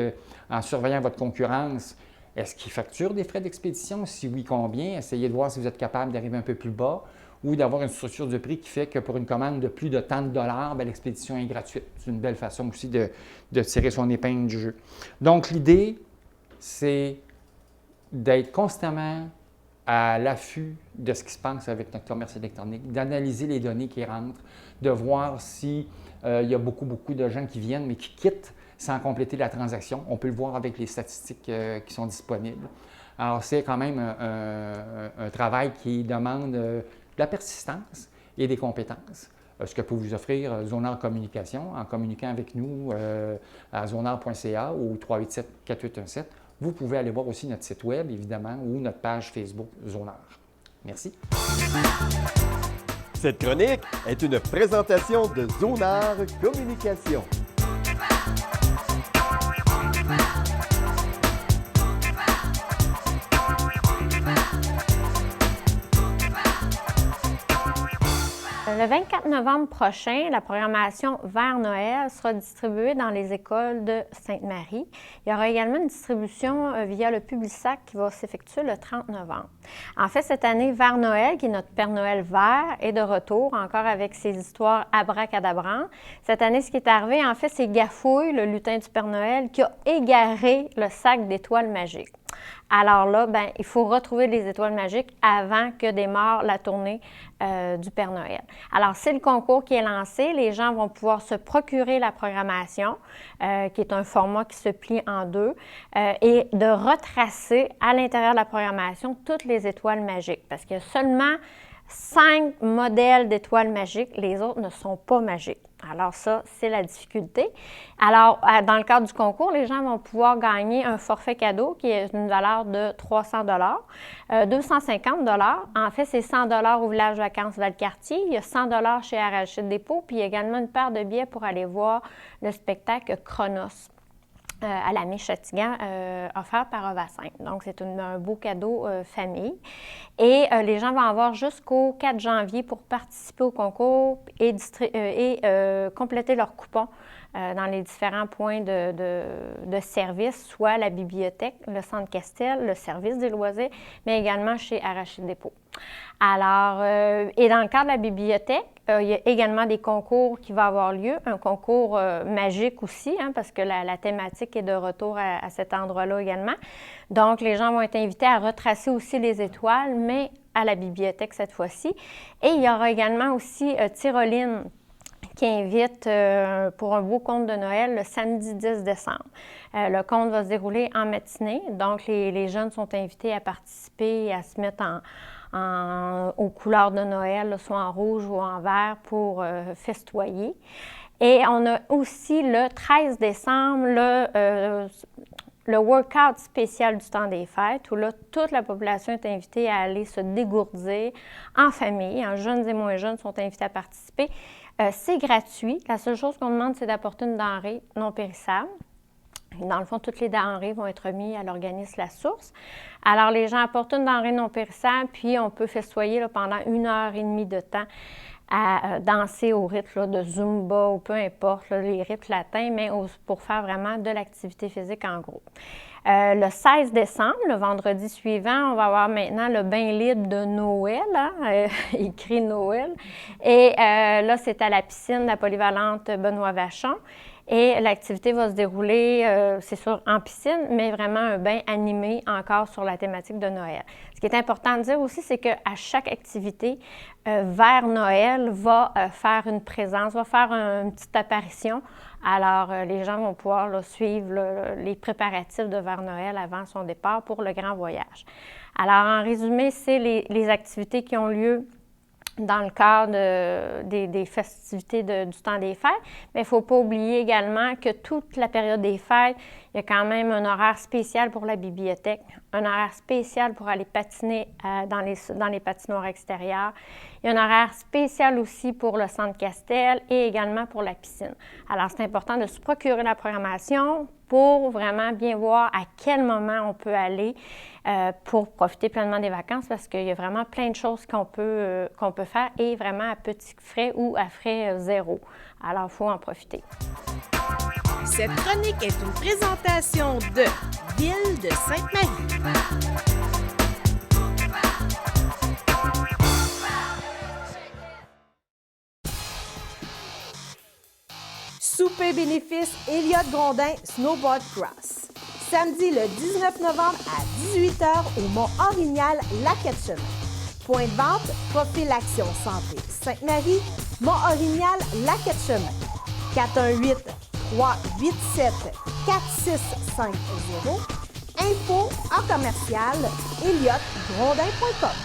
en surveillant votre concurrence. Est-ce qu'ils facturent des frais d'expédition? Si oui, combien? Essayez de voir si vous êtes capable d'arriver un peu plus bas ou d'avoir une structure de prix qui fait que pour une commande de plus de tant de dollars, bien, l'expédition est gratuite. C'est une belle façon aussi de tirer son épingle du jeu. Donc, l'idée, c'est d'être constamment à l'affût de ce qui se passe avec notre commerce électronique, d'analyser les données qui rentrent, de voir s'il y a beaucoup de gens qui viennent mais qui quittent sans compléter la transaction. On peut le voir avec les statistiques qui sont disponibles. Alors, c'est quand même un travail qui demande de la persistance et des compétences. Ce que peut vous offrir Zonard Communication en communiquant avec nous à zonard.ca ou 387-4817. Vous pouvez aller voir aussi notre site web, évidemment, ou notre page Facebook Zonard. Merci. Cette chronique est une présentation de Zonard Communication. Le 24 novembre prochain, la programmation vers Noël sera distribuée dans les écoles de Sainte-Marie. Il y aura également une distribution via le Publisac qui va s'effectuer le 30 novembre. En fait, cette année, Vers Noël, qui est notre Père Noël vert, est de retour, encore avec ses histoires abracadabrantes. Cette année, ce qui est arrivé, en fait, c'est Gafouille, le lutin du Père Noël, qui a égaré le sac d'étoiles magiques. Alors là, bien, il faut retrouver les étoiles magiques avant que démarre la tournée du Père Noël. Alors, c'est le concours qui est lancé. Les gens vont pouvoir se procurer la programmation, qui est un format qui se plie en deux, et de retracer à l'intérieur de la programmation toutes les étoiles magiques. Parce qu'il y a seulement 5 modèles d'étoiles magiques. Les autres ne sont pas magiques. Alors ça, c'est la difficulté. Alors, dans le cadre du concours, les gens vont pouvoir gagner un forfait cadeau qui est une valeur de 300 $, 250 $. En fait, c'est 100 $ au village vacances Valcartier. Il y a 100 $ chez Arachide Dépôt. Puis, il y a également une paire de billets pour aller voir le spectacle Chronos à la Michatigan, offert par Ovacin. Donc, c'est un beau cadeau famille. Et les gens vont avoir jusqu'au 4 janvier pour participer au concours et compléter leur coupon dans les différents points de service, soit la bibliothèque, le centre Castel, le service des loisirs, mais également chez Arachide Dépôt. Alors, et dans le cadre de la bibliothèque, il y a également des concours qui vont avoir lieu, un concours magique aussi, hein, parce que la thématique est de retour à cet endroit-là également. Donc, les gens vont être invités à retracer aussi les étoiles, mais à la bibliothèque cette fois-ci. Et il y aura également aussi Tyroline qui invite pour un beau conte de Noël le samedi 10 décembre. Le conte va se dérouler en matinée, donc les jeunes sont invités à participer et à se mettre aux couleurs de Noël, là, soit en rouge ou en vert pour festoyer. Et on a aussi le 13 décembre le workout spécial du temps des fêtes, où là, toute la population est invitée à aller se dégourdir en famille. En jeunes et moins jeunes sont invités à participer. C'est gratuit. La seule chose qu'on demande, c'est d'apporter une denrée non périssable. Dans le fond, toutes les denrées vont être mises à l'organisme La Source. Alors, les gens apportent une denrée non périssable, puis on peut festoyer là, pendant 1h30 de temps à danser au rythme là, de Zumba ou peu importe, là, les rythmes latins, mais pour faire vraiment de l'activité physique en groupe. Le 16 décembre, le vendredi suivant, on va avoir maintenant le bain libre de Noël, écrit Noël. Et là, c'est à la piscine de la polyvalente Benoît Vachon. Et l'activité va se dérouler, c'est sûr, en piscine, mais vraiment un bain animé encore sur la thématique de Noël. Ce qui est important de dire aussi, c'est qu'à chaque activité, vers Noël va faire une présence, va faire une petite apparition. Alors, les gens vont pouvoir là, suivre les préparatifs de vers Noël avant son départ pour le grand voyage. Alors, en résumé, c'est les activités qui ont lieu dans le cadre des festivités du temps des fêtes. Mais il ne faut pas oublier également que toute la période des fêtes, il y a quand même un horaire spécial pour la bibliothèque, un horaire spécial pour aller patiner dans les patinoires extérieures. Il y a un horaire spécial aussi pour le centre Castel et également pour la piscine. Alors, c'est important de se procurer la programmation pour vraiment bien voir à quel moment on peut aller pour profiter pleinement des vacances parce qu'il y a vraiment plein de choses qu'on peut faire et vraiment à petits frais ou à frais zéro. Alors, il faut en profiter. Cette chronique est une présentation de Ville de Sainte-Marie. Souper bénéfice Elliott Grondin Snowboard Cross. Samedi le 19 novembre à 18h au Mont-Orignal, Lac-Etchemin. Point de vente, Profil Action Santé Sainte-Marie, Mont-Orignal, Lac-Etchemin. 418-387-4650. Info en commercial elliottgrondin.com.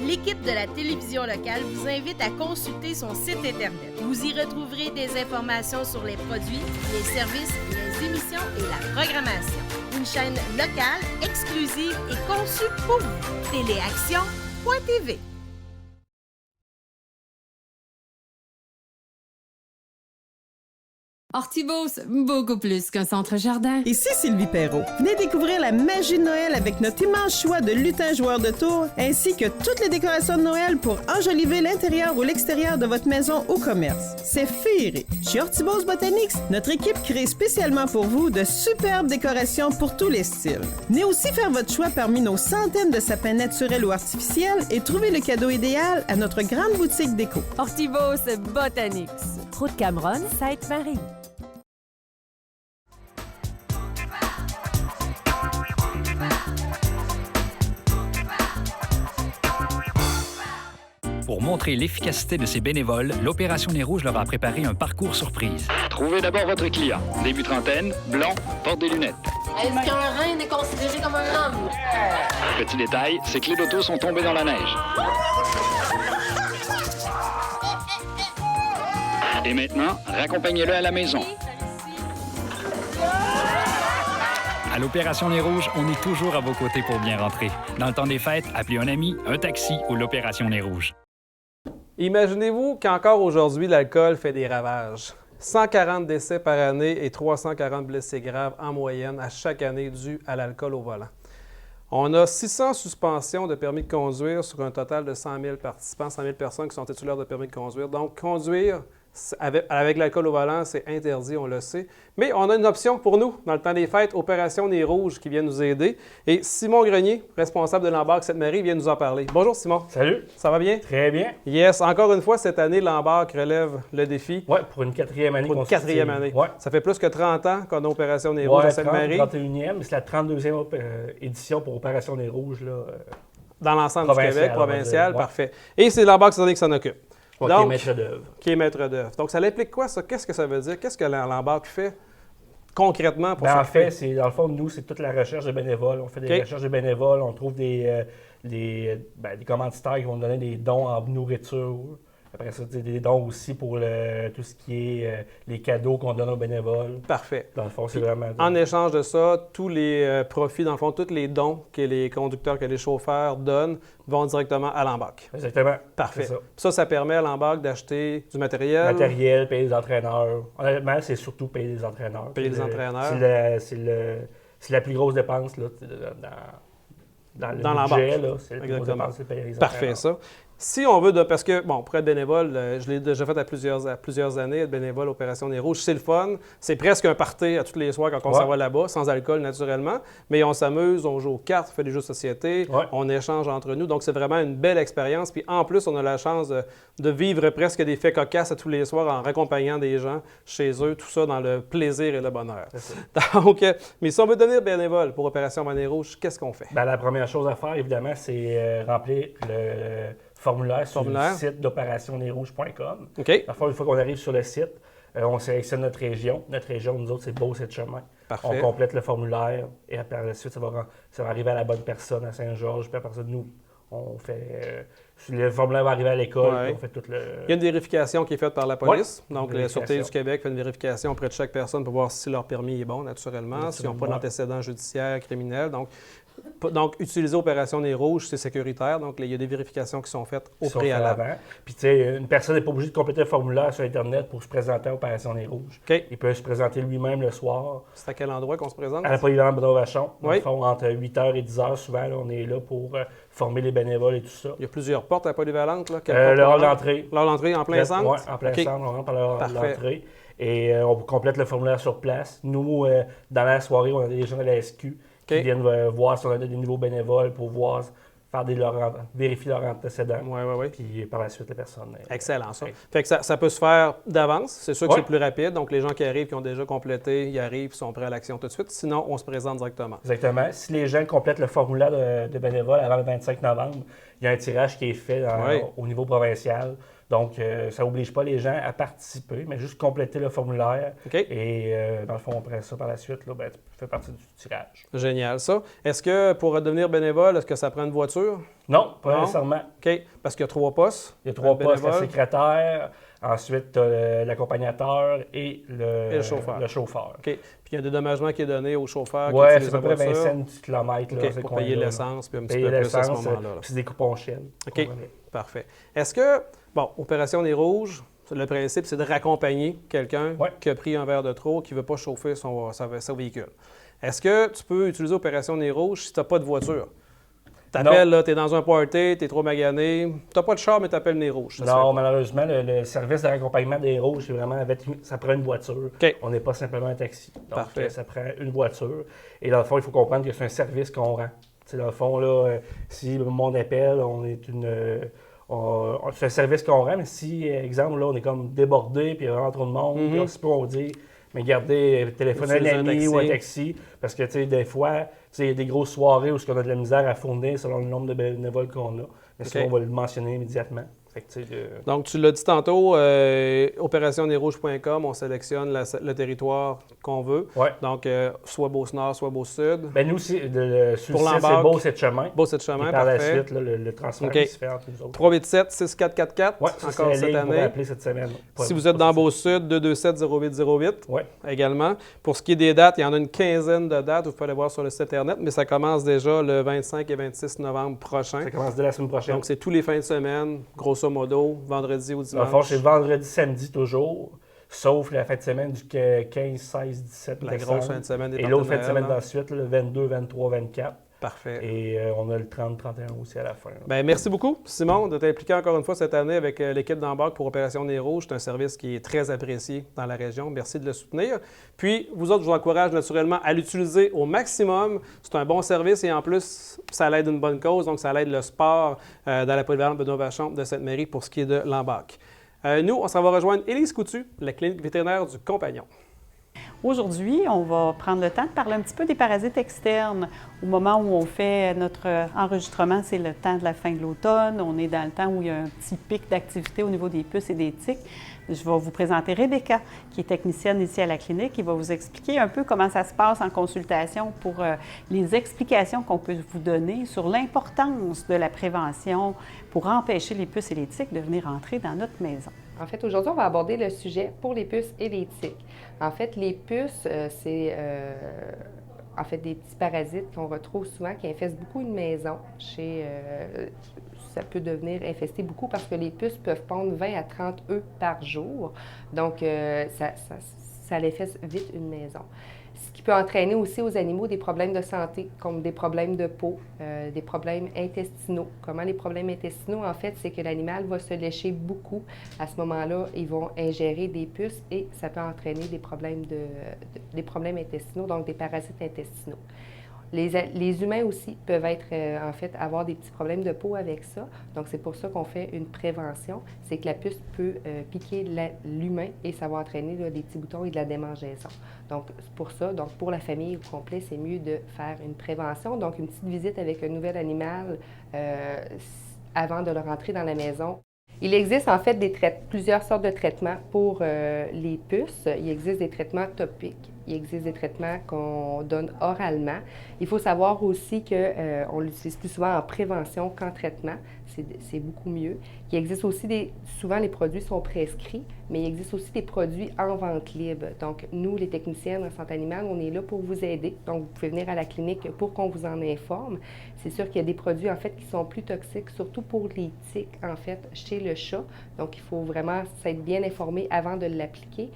L'équipe de la télévision locale vous invite à consulter son site Internet. Vous y retrouverez des informations sur les produits, les services, les émissions et la programmation. Une chaîne locale, exclusive et conçue pour vous. Téléaction.tv. Hortibos, beaucoup plus qu'un centre-jardin. Ici Sylvie Perrault. Venez découvrir la magie de Noël avec notre immense choix de lutins joueurs de tours, ainsi que toutes les décorations de Noël pour enjoliver l'intérieur ou l'extérieur de votre maison ou commerce. C'est féerique. Chez Hortibos Botanics, notre équipe crée spécialement pour vous de superbes décorations pour tous les styles. Venez aussi faire votre choix parmi nos centaines de sapins naturels ou artificiels et trouver le cadeau idéal à notre grande boutique déco. Hortibos Botanics. Route Cameron, Sainte-Marie. Pour montrer l'efficacité de ses bénévoles, l'Opération Nez Rouge leur a préparé un parcours surprise. Trouvez d'abord votre client. Début trentaine, blanc, porte des lunettes. Est-ce qu'un reine est considéré comme un homme? Petit détail, ses clés d'auto sont tombées dans la neige. Et maintenant, raccompagnez-le à la maison. À l'Opération Nez Rouge, on est toujours à vos côtés pour bien rentrer. Dans le temps des fêtes, appelez un ami, un taxi ou l'Opération Nez Rouge. Imaginez-vous qu'encore aujourd'hui, l'alcool fait des ravages. 140 décès par année et 340 blessés graves en moyenne à chaque année dus à l'alcool au volant. On a 600 suspensions de permis de conduire sur un total de 100 000 participants, 100 000 personnes qui sont titulaires de permis de conduire. Donc, conduire avec l'alcool au volant, c'est interdit, on le sait. Mais on a une option pour nous, dans le temps des fêtes, Opération Nez Rouge, qui vient nous aider. Et Simon Grenier, responsable de l'embarque Sainte-Marie, vient nous en parler. Bonjour Simon. Salut. Ça va bien? Très bien. Yes. Encore une fois, cette année, l'embarque relève le défi. Oui, pour une quatrième année. Pour une quatrième année. Ouais. Ça fait plus que 30 ans qu'on a Opération Nez Rouge à Sainte-Marie. 31e, c'est la 32e édition pour Opération Nez Rouge. Là, dans l'ensemble du Québec, provincial, ouais. Parfait. Et c'est l'embarque cette année qui s'en occupe. Donc, qui est maître d'œuvre. Qui est maître d'œuvre. Donc, ça implique quoi, ça? Qu'est-ce que ça veut dire? Qu'est-ce que l'embarque fait concrètement pour en fait, dans le fond, nous, c'est toute la recherche de bénévoles. On fait des recherches de bénévoles, on trouve des commanditaires qui vont nous donner des dons en nourriture. Après ça, des dons aussi pour tout ce qui est les cadeaux qu'on donne aux bénévoles. Parfait. Dans le fond, c'est vraiment... En échange de ça, tous les profits, dans le fond, tous les dons que les conducteurs, que les chauffeurs donnent vont directement à l'embarque. Exactement. Parfait. Ça permet à l'embarque d'acheter du matériel. Matériel, payer des entraîneurs. Honnêtement, c'est surtout payer des entraîneurs. Payer des entraîneurs. C'est la plus grosse dépense là, dans le budget. C'est la plus grosse dépense, c'est payer les entraîneurs. Parfait, ça. Si on veut, parce que, bon, pour être bénévole, je l'ai déjà fait à plusieurs années, être bénévole Opération Nez Rouge, c'est le fun. C'est presque un party à tous les soirs quand on s'en va là-bas, sans alcool naturellement. Mais on s'amuse, on joue aux cartes, on fait des jeux de société, on échange entre nous. Donc, c'est vraiment une belle expérience. Puis en plus, on a la chance de vivre presque des faits cocasses à tous les soirs en raccompagnant des gens chez eux, tout ça dans le plaisir et le bonheur. Donc, mais si on veut devenir bénévole pour Opération Nez Rouge, qu'est-ce qu'on fait? Bien, la première chose à faire, évidemment, c'est remplir le formulaire sur le site d'opérationnezrouges.com. OK. Parfois, une fois qu'on arrive sur le site, on sélectionne notre région. Notre région, nous autres, c'est Beauce-et-Chemin. On complète le formulaire et par la suite, ça va arriver à la bonne personne à Saint-Georges. Puis après ça, nous, on fait... le formulaire va arriver à l'école, on fait tout le... Il y a une vérification qui est faite par la police. Donc, la Sûreté du Québec fait une vérification auprès de chaque personne pour voir si leur permis est bon, naturellement, s'ils n'ont pas d'antécédents judiciaires, criminels. Donc, utiliser Opération Nez Rouge, c'est sécuritaire. Donc, il y a des vérifications qui sont faites au préalable. Puis, tu sais, une personne n'est pas obligée de compléter le formulaire sur Internet pour se présenter à Opération Nez Rouge. Il peut se présenter lui-même le soir. C'est à quel endroit qu'on se présente? À la polyvalente Benoît-Vachon. Entre 8h et 10h, souvent, là, on est là pour former les bénévoles et tout ça. Il y a plusieurs portes à la polyvalente. Le hall d'entrée. Le hall d'entrée en plein centre? Oui, en plein centre. On rentre par le hall d'entrée. Et on complète le formulaire sur place. Nous, dans la soirée, on a des gens de la SQ qui viennent voir si on a des nouveaux bénévoles pour voir, vérifier leurs antécédents. Puis par la suite, les personnes. Excellent, ça. Fait que ça peut se faire d'avance. C'est sûr que c'est plus rapide. Donc, les gens qui arrivent, qui ont déjà complété, ils arrivent, ils sont prêts à l'action tout de suite. Sinon, on se présente directement. Exactement. Si les gens complètent le formulaire de bénévole avant le 25 novembre, il y a un tirage qui est fait au niveau provincial. Donc, ça n'oblige pas les gens à participer, mais juste compléter le formulaire. Et dans le fond, après ça, par la suite, là, tu fais partie du tirage. Génial, ça. Est-ce que pour devenir bénévole, est-ce que ça prend une voiture? Non, pas nécessairement. OK. Parce qu'il y a 3 postes. Il y a 3 postes, le secrétaire, ensuite l'accompagnateur et le chauffeur. OK. Puis il y a un dédommagement qui est donné au chauffeur. Oui, c'est à peu près 20 cents du kilomètre. Pour payer l'essence, puis un petit peu plus à ce moment-là. Puis c'est des coupons Shell. OK, parfait. Est-ce que, bon, Opération Nez Rouge, le principe, c'est de raccompagner quelqu'un qui a pris un verre de trop, qui ne veut pas chauffer son véhicule. Est-ce que tu peux utiliser Opération Nez Rouge si tu n'as pas de voiture? Tu appelles, tu es dans un party, tu es trop magané, tu n'as pas de char, mais tu appelles Nez Rouge. Non, malheureusement, le service de raccompagnement des Rouges, c'est vraiment ça prend une voiture. On n'est pas simplement un taxi. Donc, ça prend une voiture. Et dans le fond, il faut comprendre que c'est un service qu'on rend. T'sais, dans le fond, là, si le monde appelle, c'est un service qu'on rend, mais si, exemple, là, on est comme débordé, puis il y a vraiment trop de monde, puis on dit, mais gardez, téléphonez à un ami ou un taxi, parce que, tu sais, des fois, il y a des grosses soirées où on a de la misère à fournir selon le nombre de bénévoles qu'on a. Mais sinon, on va le mentionner immédiatement. Donc, tu l'as dit tantôt, opérationnezrouges.com, on sélectionne le territoire qu'on veut. Donc, soit Beauce-Nord, soit Beauce-Sud. Bien, nous, sur le site, c'est Beauce-et-Chemin. Beauce-et-Chemin, par la suite, le transfert qui se fait entre nous autres. 387-6444, encore cette année. Appeler cette semaine. Si vous êtes dans Beauce-Sud, 227-0808 également. Pour ce qui est des dates, il y en a une quinzaine de dates, vous pouvez aller voir sur le site Internet, mais ça commence déjà le 25 et 26 novembre prochain. Ça commence dès la semaine prochaine. Donc, c'est tous les fins de semaine, grosso modo, vendredi ou dimanche. Dans le fond, c'est vendredi, samedi toujours, sauf la fin de semaine du 15, 16, 17 la grosse fin de semaine des et l'autre fin de semaine d'ensuite, le 22, 23, 24. Parfait. Et on a le 30, 31 aussi à la fin. Bien, merci beaucoup, Simon, de t'impliquer encore une fois cette année avec l'équipe d'Embarque pour Opération Nez Rouge. C'est un service qui est très apprécié dans la région. Merci de le soutenir. Puis, vous autres, je vous encourage naturellement à l'utiliser au maximum. C'est un bon service et en plus, ça l'aide une bonne cause. Donc, ça l'aide le sport dans la polyvalente Benoît-Vachon de Sainte-Marie pour ce qui est de l'Embarque. Nous, on s'en va rejoindre Élise Coutu, la clinique vétérinaire du Compagnon. Aujourd'hui, on va prendre le temps de parler un petit peu des parasites externes. Au moment où on fait notre enregistrement, c'est le temps de la fin de l'automne. On est dans le temps où il y a un petit pic d'activité au niveau des puces et des tiques. Je vais vous présenter Rebecca, qui est technicienne ici à la clinique, qui va vous expliquer un peu comment ça se passe en consultation pour les explications qu'on peut vous donner sur l'importance de la prévention pour empêcher les puces et les tiques de venir entrer dans notre maison. En fait, aujourd'hui, on va aborder le sujet pour les puces et les tiques. En fait, les puces, c'est en fait des petits parasites qu'on retrouve souvent, qui infestent beaucoup une maison. Ça peut devenir infesté beaucoup parce que les puces peuvent pondre 20 à 30 œufs par jour. Donc, ça infeste vite une maison. ce qui peut entraîner aussi aux animaux des problèmes de santé, comme des problèmes de peau, des problèmes intestinaux. Comment les problèmes intestinaux, en fait, c'est que l'animal va se lécher beaucoup. À ce moment-là, ils vont ingérer des puces et ça peut entraîner des problèmes intestinaux, donc des parasites intestinaux. Les humains aussi peuvent être, en fait, avoir des petits problèmes de peau avec ça. Donc, c'est pour ça qu'on fait une prévention. C'est que la puce peut piquer l'humain et ça va entraîner là, des petits boutons et de la démangeaison. Donc, pour ça, donc pour la famille au complet, c'est mieux de faire une prévention. Donc, une petite visite avec un nouvel animal avant de le rentrer dans la maison. Il existe en fait plusieurs sortes de traitements pour les puces. Il existe des traitements topiques. Il existe des traitements qu'on donne oralement. Il faut savoir aussi qu'on l'utilise plus souvent en prévention qu'en traitement. C'est beaucoup mieux. Il existe aussi souvent les produits sont prescrits, mais il existe aussi des produits en vente libre. Donc, nous, les techniciennes en santé animale, on est là pour vous aider. Donc, vous pouvez venir à la clinique pour qu'on vous en informe. C'est sûr qu'il y a des produits, en fait, qui sont plus toxiques, surtout pour les tiques, en fait, chez le chat. Donc, il faut vraiment s'être bien informé avant de l'appliquer.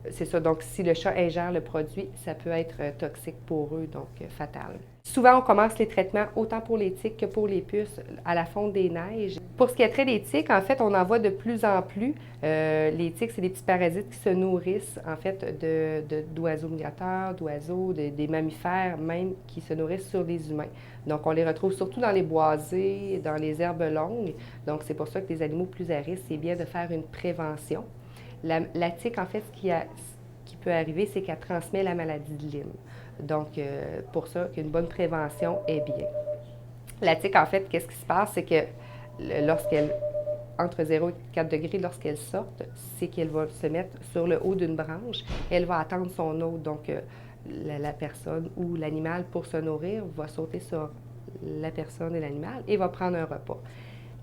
C'est ça. Donc, si le chat ingère le produit, ça peut être toxique pour eux, donc fatal. Souvent, on commence les traitements autant pour les tiques que pour les puces à la fonte des neiges. Pour ce qui est trait des tiques, en fait, on en voit de plus en plus. Les tiques, c'est des petits parasites qui se nourrissent, en fait, d'oiseaux migrateurs, d'oiseaux, des mammifères même, qui se nourrissent sur les humains. Donc, on les retrouve surtout dans les boisés, dans les herbes longues. Donc, c'est pour ça que les animaux plus à risque, c'est bien de faire une prévention. La tique, en fait, ce qui peut arriver, c'est qu'elle transmet la maladie de Lyme. Donc, pour ça, qu'une bonne prévention est bien. La tique, en fait, qu'est-ce qui se passe? C'est que lorsqu'elle, entre 0 et 4 degrés, lorsqu'elle sort, c'est qu'elle va se mettre sur le haut d'une branche et elle va attendre son hôte. Donc, la personne ou l'animal, pour se nourrir, va sauter sur la personne et l'animal et va prendre un repas.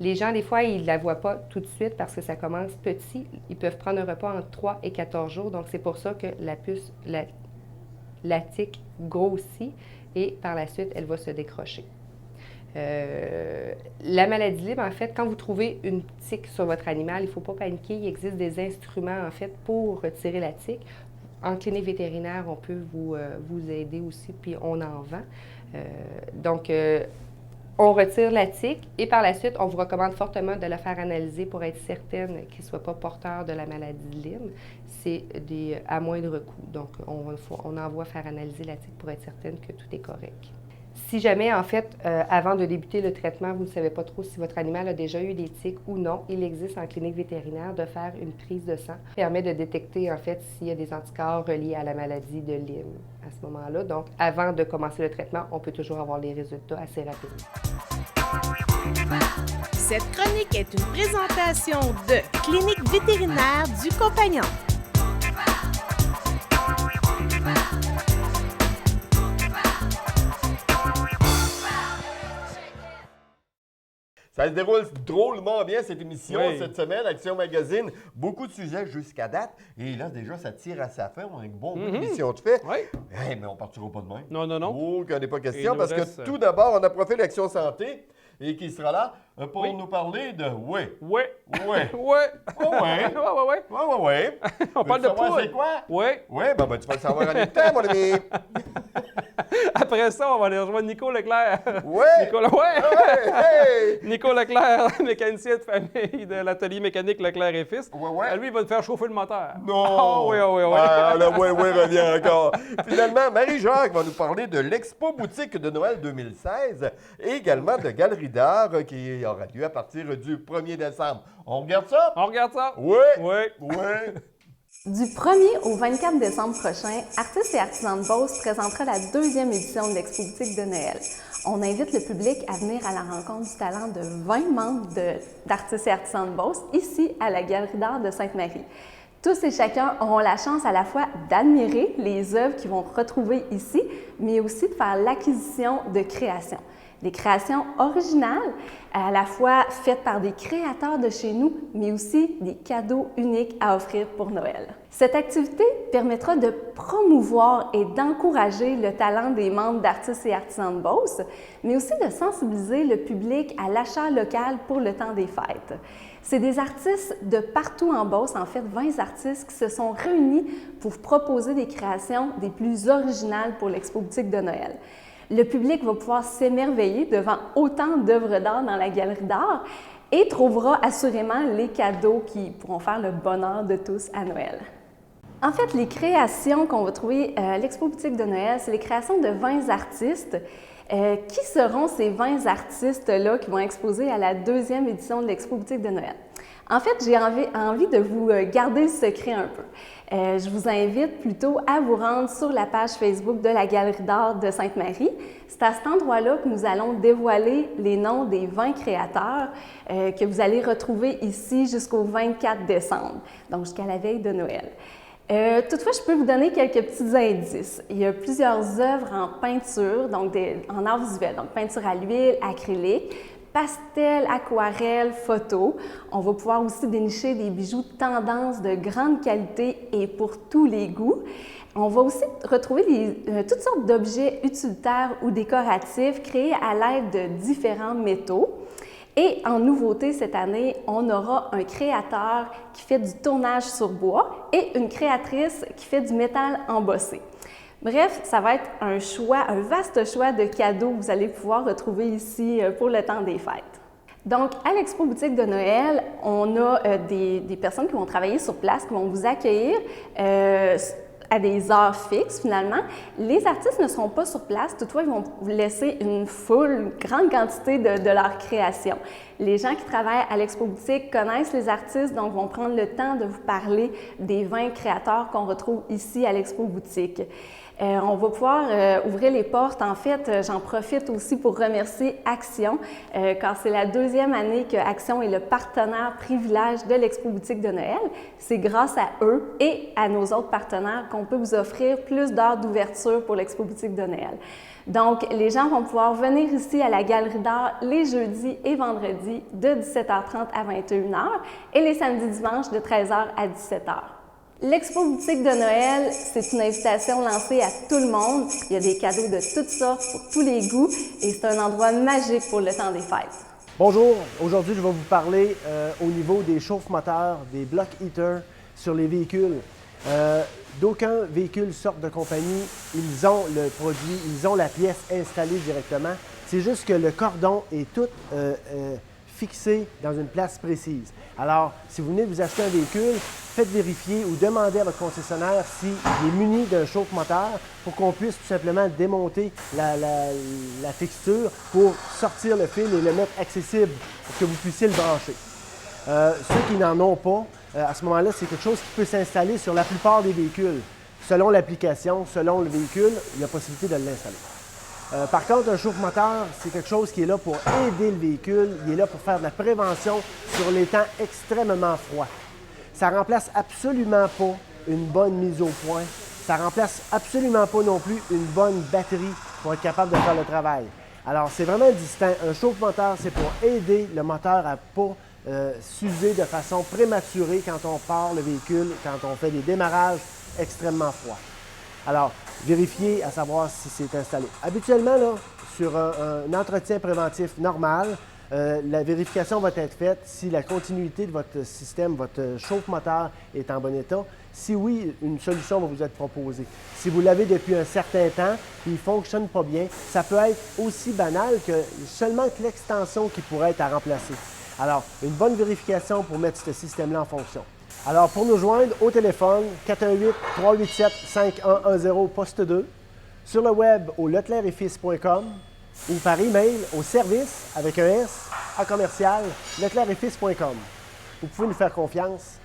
Les gens, des fois, ils ne la voient pas tout de suite parce que ça commence petit. Ils peuvent prendre un repas entre 3 et 14 jours. Donc, c'est pour ça que la tique grossit et par la suite, elle va se décrocher. La maladie de Lyme, en fait, quand vous trouvez une tique sur votre animal, il ne faut pas paniquer. Il existe des instruments, en fait, pour retirer la tique. En clinique vétérinaire, on peut vous aider aussi, puis on en vend. On retire la tique et par la suite, on vous recommande fortement de le faire analyser pour être certaine qu'il ne soit pas porteur de la maladie de Lyme. C'est à moindre coût. Donc, on envoie faire analyser la tique pour être certaine que tout est correct. Si jamais, en fait, avant de débuter le traitement, vous ne savez pas trop si votre animal a déjà eu des tiques ou non, il existe en clinique vétérinaire de faire une prise de sang. Ça permet de détecter, en fait, s'il y a des anticorps reliés à la maladie de Lyme à ce moment-là. Donc, avant de commencer le traitement, on peut toujours avoir les résultats assez rapidement. Cette chronique est une présentation de Clinique vétérinaire du Compagnon. Ça se déroule drôlement bien, cette émission, cette semaine, Action Magazine. Beaucoup de sujets jusqu'à date. Et là, déjà, ça tire à sa fin. On a une bonne émission de fait. Oui. Hey, mais on ne partira pas demain. Non. Oh, qu'il n'y en ait pas question. Parce que tout d'abord, on a profité l'Action Santé et qui sera là pour nous parler de On parle de poule. C'est quoi? Oui. Ben, tu vas le savoir en même temps, mon ami. Après ça, on va aller rejoindre Nico Leclerc. Hey! Nico Leclerc, mécanicien de famille de l'atelier mécanique Leclerc et Fils. Lui, il va te faire chauffer le moteur. Non! Oui. Le revient encore. Finalement, Marie-Jacques va nous parler de l'Expo Boutique de Noël 2016 et également de Galerie d'art qui aura lieu à partir du 1er décembre. On regarde ça? On regarde ça? Oui. Du 1er au 24 décembre prochain, Artistes et artisans de Beauce présentera la 2e édition de l'Expo Boutique de Noël. On invite le public à venir à la rencontre du talent de 20 membres d'Artistes et artisans de Beauce, ici à la Galerie d'art de Sainte-Marie. Tous et chacun auront la chance à la fois d'admirer les œuvres qu'ils vont retrouver ici, mais aussi de faire l'acquisition de créations. Des créations originales, à la fois faites par des créateurs de chez nous, mais aussi des cadeaux uniques à offrir pour Noël. Cette activité permettra de promouvoir et d'encourager le talent des membres d'Artistes et artisans de Beauce, mais aussi de sensibiliser le public à l'achat local pour le temps des fêtes. C'est des artistes de partout en Beauce, en fait 20 artistes qui se sont réunis pour proposer des créations des plus originales pour l'Expo Boutique de Noël. Le public va pouvoir s'émerveiller devant autant d'œuvres d'art dans la galerie d'art et trouvera assurément les cadeaux qui pourront faire le bonheur de tous à Noël. En fait, les créations qu'on va trouver à l'Expo Boutique de Noël, c'est les créations de 20 artistes. Qui seront ces 20 artistes-là qui vont exposer à la 2e édition de l'Expo Boutique de Noël? En fait, j'ai envie de vous garder le secret un peu. Je vous invite plutôt à vous rendre sur la page Facebook de la Galerie d'art de Sainte-Marie. C'est à cet endroit-là que nous allons dévoiler les noms des 20 créateurs que vous allez retrouver ici jusqu'au 24 décembre, donc jusqu'à la veille de Noël. Toutefois, je peux vous donner quelques petits indices. Il y a plusieurs œuvres en peinture, donc en art visuel, donc peinture à l'huile, acrylique, pastel, aquarelle, photo. On va pouvoir aussi dénicher des bijoux de tendance de grande qualité et pour tous les goûts. On va aussi retrouver toutes sortes d'objets utilitaires ou décoratifs créés à l'aide de différents métaux. Et en nouveauté cette année, on aura un créateur qui fait du tournage sur bois et une créatrice qui fait du métal embossé. Bref, ça va être un vaste choix de cadeaux que vous allez pouvoir retrouver ici pour le temps des fêtes. Donc, à l'Expo Boutique de Noël, on a des personnes qui vont travailler sur place, qui vont vous accueillir à des heures fixes, finalement. Les artistes ne seront pas sur place, toutefois, ils vont vous laisser une grande quantité de leur création. Les gens qui travaillent à l'Expo Boutique connaissent les artistes, donc vont prendre le temps de vous parler des 20 créateurs qu'on retrouve ici à l'Expo Boutique. On va pouvoir ouvrir les portes. En fait, j'en profite aussi pour remercier Action, car c'est la 2e année que Action est le partenaire privilège de l'Expo Boutique de Noël. C'est grâce à eux et à nos autres partenaires qu'on peut vous offrir plus d'heures d'ouverture pour l'Expo Boutique de Noël. Donc, les gens vont pouvoir venir ici à la Galerie d'art les jeudis et vendredis de 17h30 à 21h et les samedis dimanches de 13h à 17h. L'Expo Boutique de Noël, c'est une invitation lancée à tout le monde. Il y a des cadeaux de toutes sortes pour tous les goûts et c'est un endroit magique pour le temps des fêtes. Bonjour, aujourd'hui je vais vous parler au niveau des chauffe-moteurs, des block heaters sur les véhicules. D'aucuns véhicules sortent de compagnie, ils ont le produit, ils ont la pièce installée directement. C'est juste que le cordon est tout fixé dans une place précise. Alors, si vous venez de vous acheter un véhicule, faites vérifier ou demandez à votre concessionnaire s'il est muni d'un chauffe-moteur pour qu'on puisse tout simplement démonter la fixture pour sortir le fil et le mettre accessible pour que vous puissiez le brancher. Ceux qui n'en ont pas, à ce moment-là, c'est quelque chose qui peut s'installer sur la plupart des véhicules. Selon l'application, selon le véhicule, il y a possibilité de l'installer. Par contre, un chauffe-moteur, c'est quelque chose qui est là pour aider le véhicule. Il est là pour faire de la prévention sur les temps extrêmement froids. Ça ne remplace absolument pas une bonne mise au point. Ça ne remplace absolument pas non plus une bonne batterie pour être capable de faire le travail. Alors, c'est vraiment distinct. Un chauffe-moteur, c'est pour aider le moteur à ne pas s'user de façon prématurée quand on part le véhicule, quand on fait des démarrages extrêmement froids. Alors, vérifiez à savoir si c'est installé. Habituellement, là, sur un entretien préventif normal, la vérification va être faite si la continuité de votre système, votre chauffe-moteur est en bon état. Si oui, une solution va vous être proposée. Si vous l'avez depuis un certain temps et il ne fonctionne pas bien, ça peut être aussi banal que seulement que l'extension qui pourrait être à remplacer. Alors, une bonne vérification pour mettre ce système-là en fonction. Alors, pour nous joindre au téléphone, 418-387-5110, poste 2, sur le web au leclercetfils.com ou par email au service, avec un S, à commercial, leclercetfils.com. Vous pouvez nous faire confiance.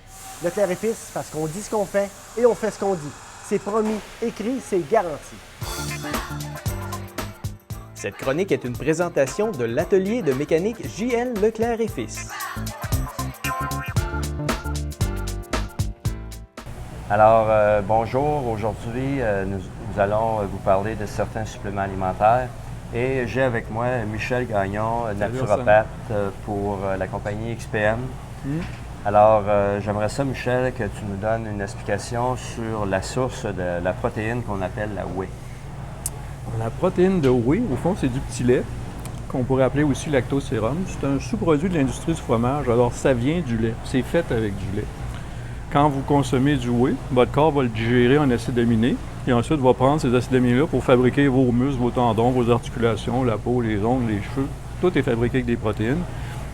Leclerc et Fils, parce qu'on dit ce qu'on fait et on fait ce qu'on dit. C'est promis, écrit, c'est garanti. Cette chronique est une présentation de l'atelier de mécanique JL Leclerc et Fils. Alors, bonjour. Aujourd'hui, nous allons vous parler de certains suppléments alimentaires Et j'ai avec moi Michel Gagnon, naturopathe pour la compagnie XPN. Alors, j'aimerais ça, Michel, que tu nous donnes une explication sur la source de la protéine qu'on appelle la whey. La protéine de whey, au fond, c'est du petit lait, qu'on pourrait appeler aussi lactosérum. C'est un sous-produit de l'industrie du fromage, alors ça vient du lait. C'est fait avec du lait. Quand vous consommez du whey, votre corps va le digérer en acides aminés et ensuite va prendre ces acides aminés-là pour fabriquer vos muscles, vos tendons, vos articulations, la peau, les ongles, les cheveux. Tout est fabriqué avec des protéines.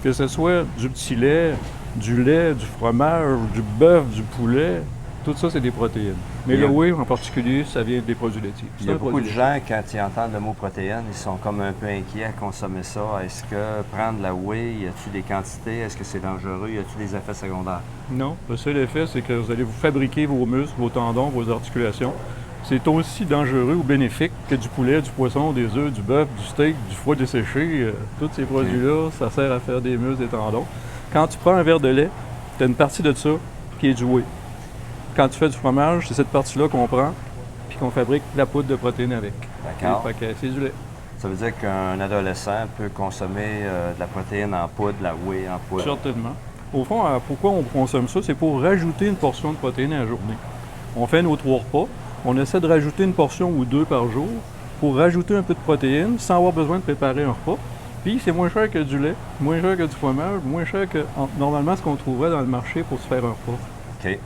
Que ce soit du petit lait, du fromage, du bœuf, du poulet, tout ça, c'est des protéines. Mais le whey, en particulier, ça vient des produits laitiers. Il y a beaucoup de gens, quand ils entendent le mot protéines, ils sont comme un peu inquiets à consommer ça. Est-ce que prendre la whey, y a-t-il des quantités? Est-ce que c'est dangereux? Y a-t-il des effets secondaires? Non. Le seul effet, c'est que vous allez vous fabriquer vos muscles, vos tendons, vos articulations. C'est aussi dangereux ou bénéfique que du poulet, du poisson, des œufs, du bœuf, du steak, du foie desséché. Tous ces produits-là, ça sert à faire des muscles, des tendons. Quand tu prends un verre de lait, tu as une partie de ça qui est du whey. Quand tu fais du fromage, c'est cette partie-là qu'on prend puis qu'on fabrique la poudre de protéines avec. D'accord. C'est du lait. Ça veut dire qu'un adolescent peut consommer de la protéine en poudre, la whey en poudre? Certainement. Au fond, pourquoi on consomme ça? C'est pour rajouter une portion de protéines à la journée. On fait nos 3 repas. On essaie de rajouter une portion ou 2 par jour pour rajouter un peu de protéines sans avoir besoin de préparer un repas. Puis c'est moins cher que du lait, moins cher que du fromage, moins cher que normalement ce qu'on trouverait dans le marché pour se faire un repas. OK.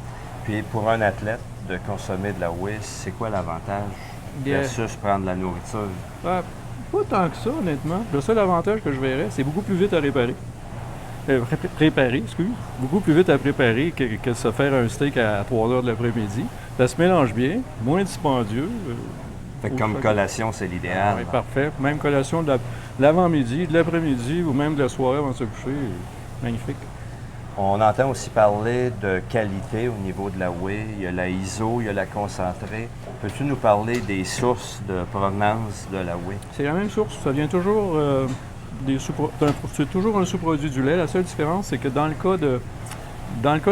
Puis pour un athlète, de consommer de la whey, c'est quoi l'avantage versus prendre de la nourriture? Pas tant que ça, honnêtement. Le seul avantage que je verrais, c'est beaucoup plus vite à réparer. Beaucoup plus vite à préparer que de se faire un steak à 3 heures de l'après-midi. Ça se mélange bien, moins dispendieux. Fait que comme collation, c'est l'idéal. Oui, parfait. Même collation de l'avant-midi, de l'après-midi ou même de la soirée avant de se coucher. Magnifique. On entend aussi parler de qualité au niveau de la whey. Il y a la ISO, il y a la concentrée. Peux-tu nous parler des sources de provenance de la whey? C'est la même source. Ça vient toujours c'est toujours un sous-produit du lait. La seule différence, c'est que dans le cas de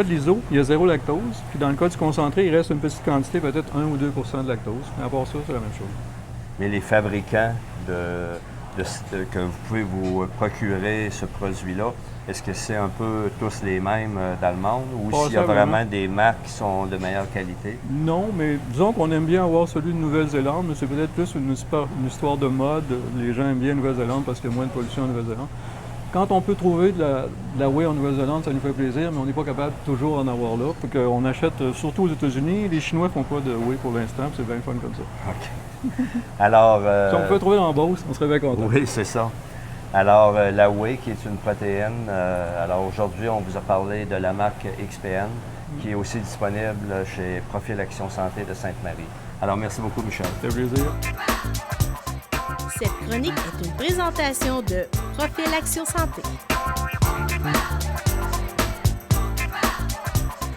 l'ISO, il y a 0 lactose. Puis dans le cas du concentré, il reste une petite quantité, peut-être 1 ou 2 % de lactose. Mais à part ça, c'est la même chose. Mais les fabricants que vous pouvez vous procurer ce produit-là, est-ce que c'est un peu tous les mêmes dans le monde ou s'il y a vraiment des marques qui sont de meilleure qualité? Non, mais disons qu'on aime bien avoir celui de Nouvelle-Zélande, mais c'est peut-être plus une histoire de mode. Les gens aiment bien Nouvelle-Zélande parce qu'il y a moins de pollution en Nouvelle-Zélande. Quand on peut trouver de la whey en Nouvelle-Zélande, ça nous fait plaisir, mais on n'est pas capable toujours d'en avoir là. Fait qu'on achète surtout aux États-Unis. Les Chinois font pas de whey pour l'instant, c'est bien fun comme ça. OK. Alors... si on peut trouver en Beauce, on serait bien content. Oui, c'est ça. Alors, la whey, qui est une protéine, alors aujourd'hui, on vous a parlé de la marque XPN, qui est aussi disponible chez Profil Action Santé de Sainte-Marie. Alors, merci beaucoup, Michel. Ça fait plaisir. Cette chronique est une présentation de Profil Action Santé.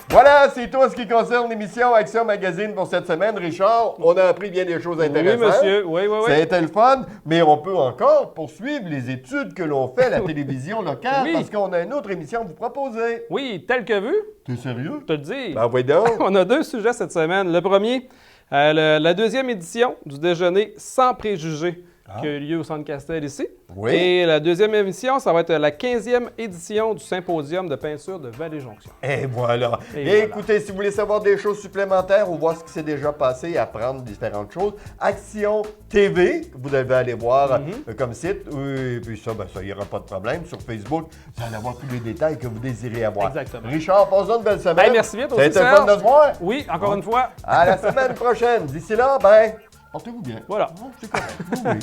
Voilà, c'est tout en ce qui concerne l'émission Action Magazine pour cette semaine. Richard, on a appris bien des choses intéressantes. Oui, monsieur. Oui. Ça a été le fun, mais on peut encore poursuivre les études que l'on fait à la télévision locale parce qu'on a une autre émission à vous proposer. Oui, tel que vu. T'es sérieux? Je te le dis. Ben oui donc. On a 2 sujets cette semaine. Le premier, la 2e édition du déjeuner sans préjugés qui a eu lieu au Centre Castel ici. Oui. Et la 2e émission, ça va être la 15e édition du symposium de peinture de Vallée-Jonction. Et voilà. Écoutez, si vous voulez savoir des choses supplémentaires ou voir ce qui s'est déjà passé et apprendre différentes choses, Action TV, vous devez aller voir comme site. Et puis ça, il n'y aura pas de problème. Sur Facebook, vous allez avoir tous les détails que vous désirez avoir. Exactement. Richard, passons une belle semaine. Merci bien, toi aussi, Serge. Ça a été le fun de se voir. Oui, encore une fois. À la semaine prochaine. D'ici là, portez-vous bien. Voilà. C'est correct. Oui.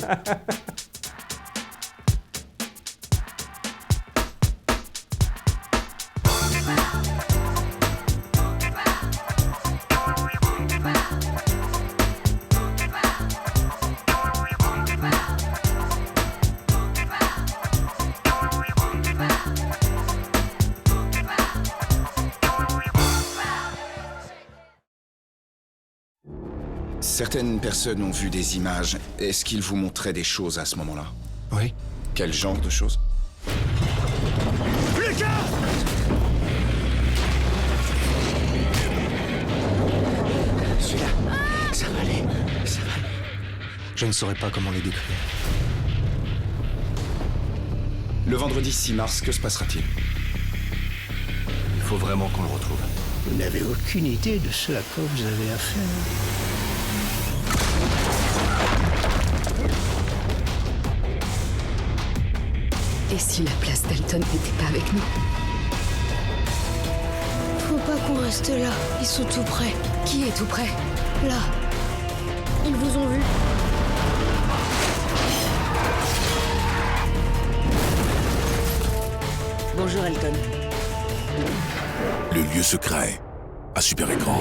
Certaines personnes ont vu des images. Est-ce qu'ils vous montraient des choses à ce moment-là? Oui. Quel genre de choses? Lucas! Celui-là, ça va aller, ça va aller. Je ne saurais pas comment les décrire. Le vendredi 6 mars, que se passera-t-il? Il faut vraiment qu'on le retrouve. Vous n'avez aucune idée de ce à quoi vous avez affaire. Et si la place Dalton n'était pas avec nous? Faut pas qu'on reste là. Ils sont tout près. Qui est tout près? Là. Ils vous ont vu. Bonjour, Elton. Le lieu secret à super écran.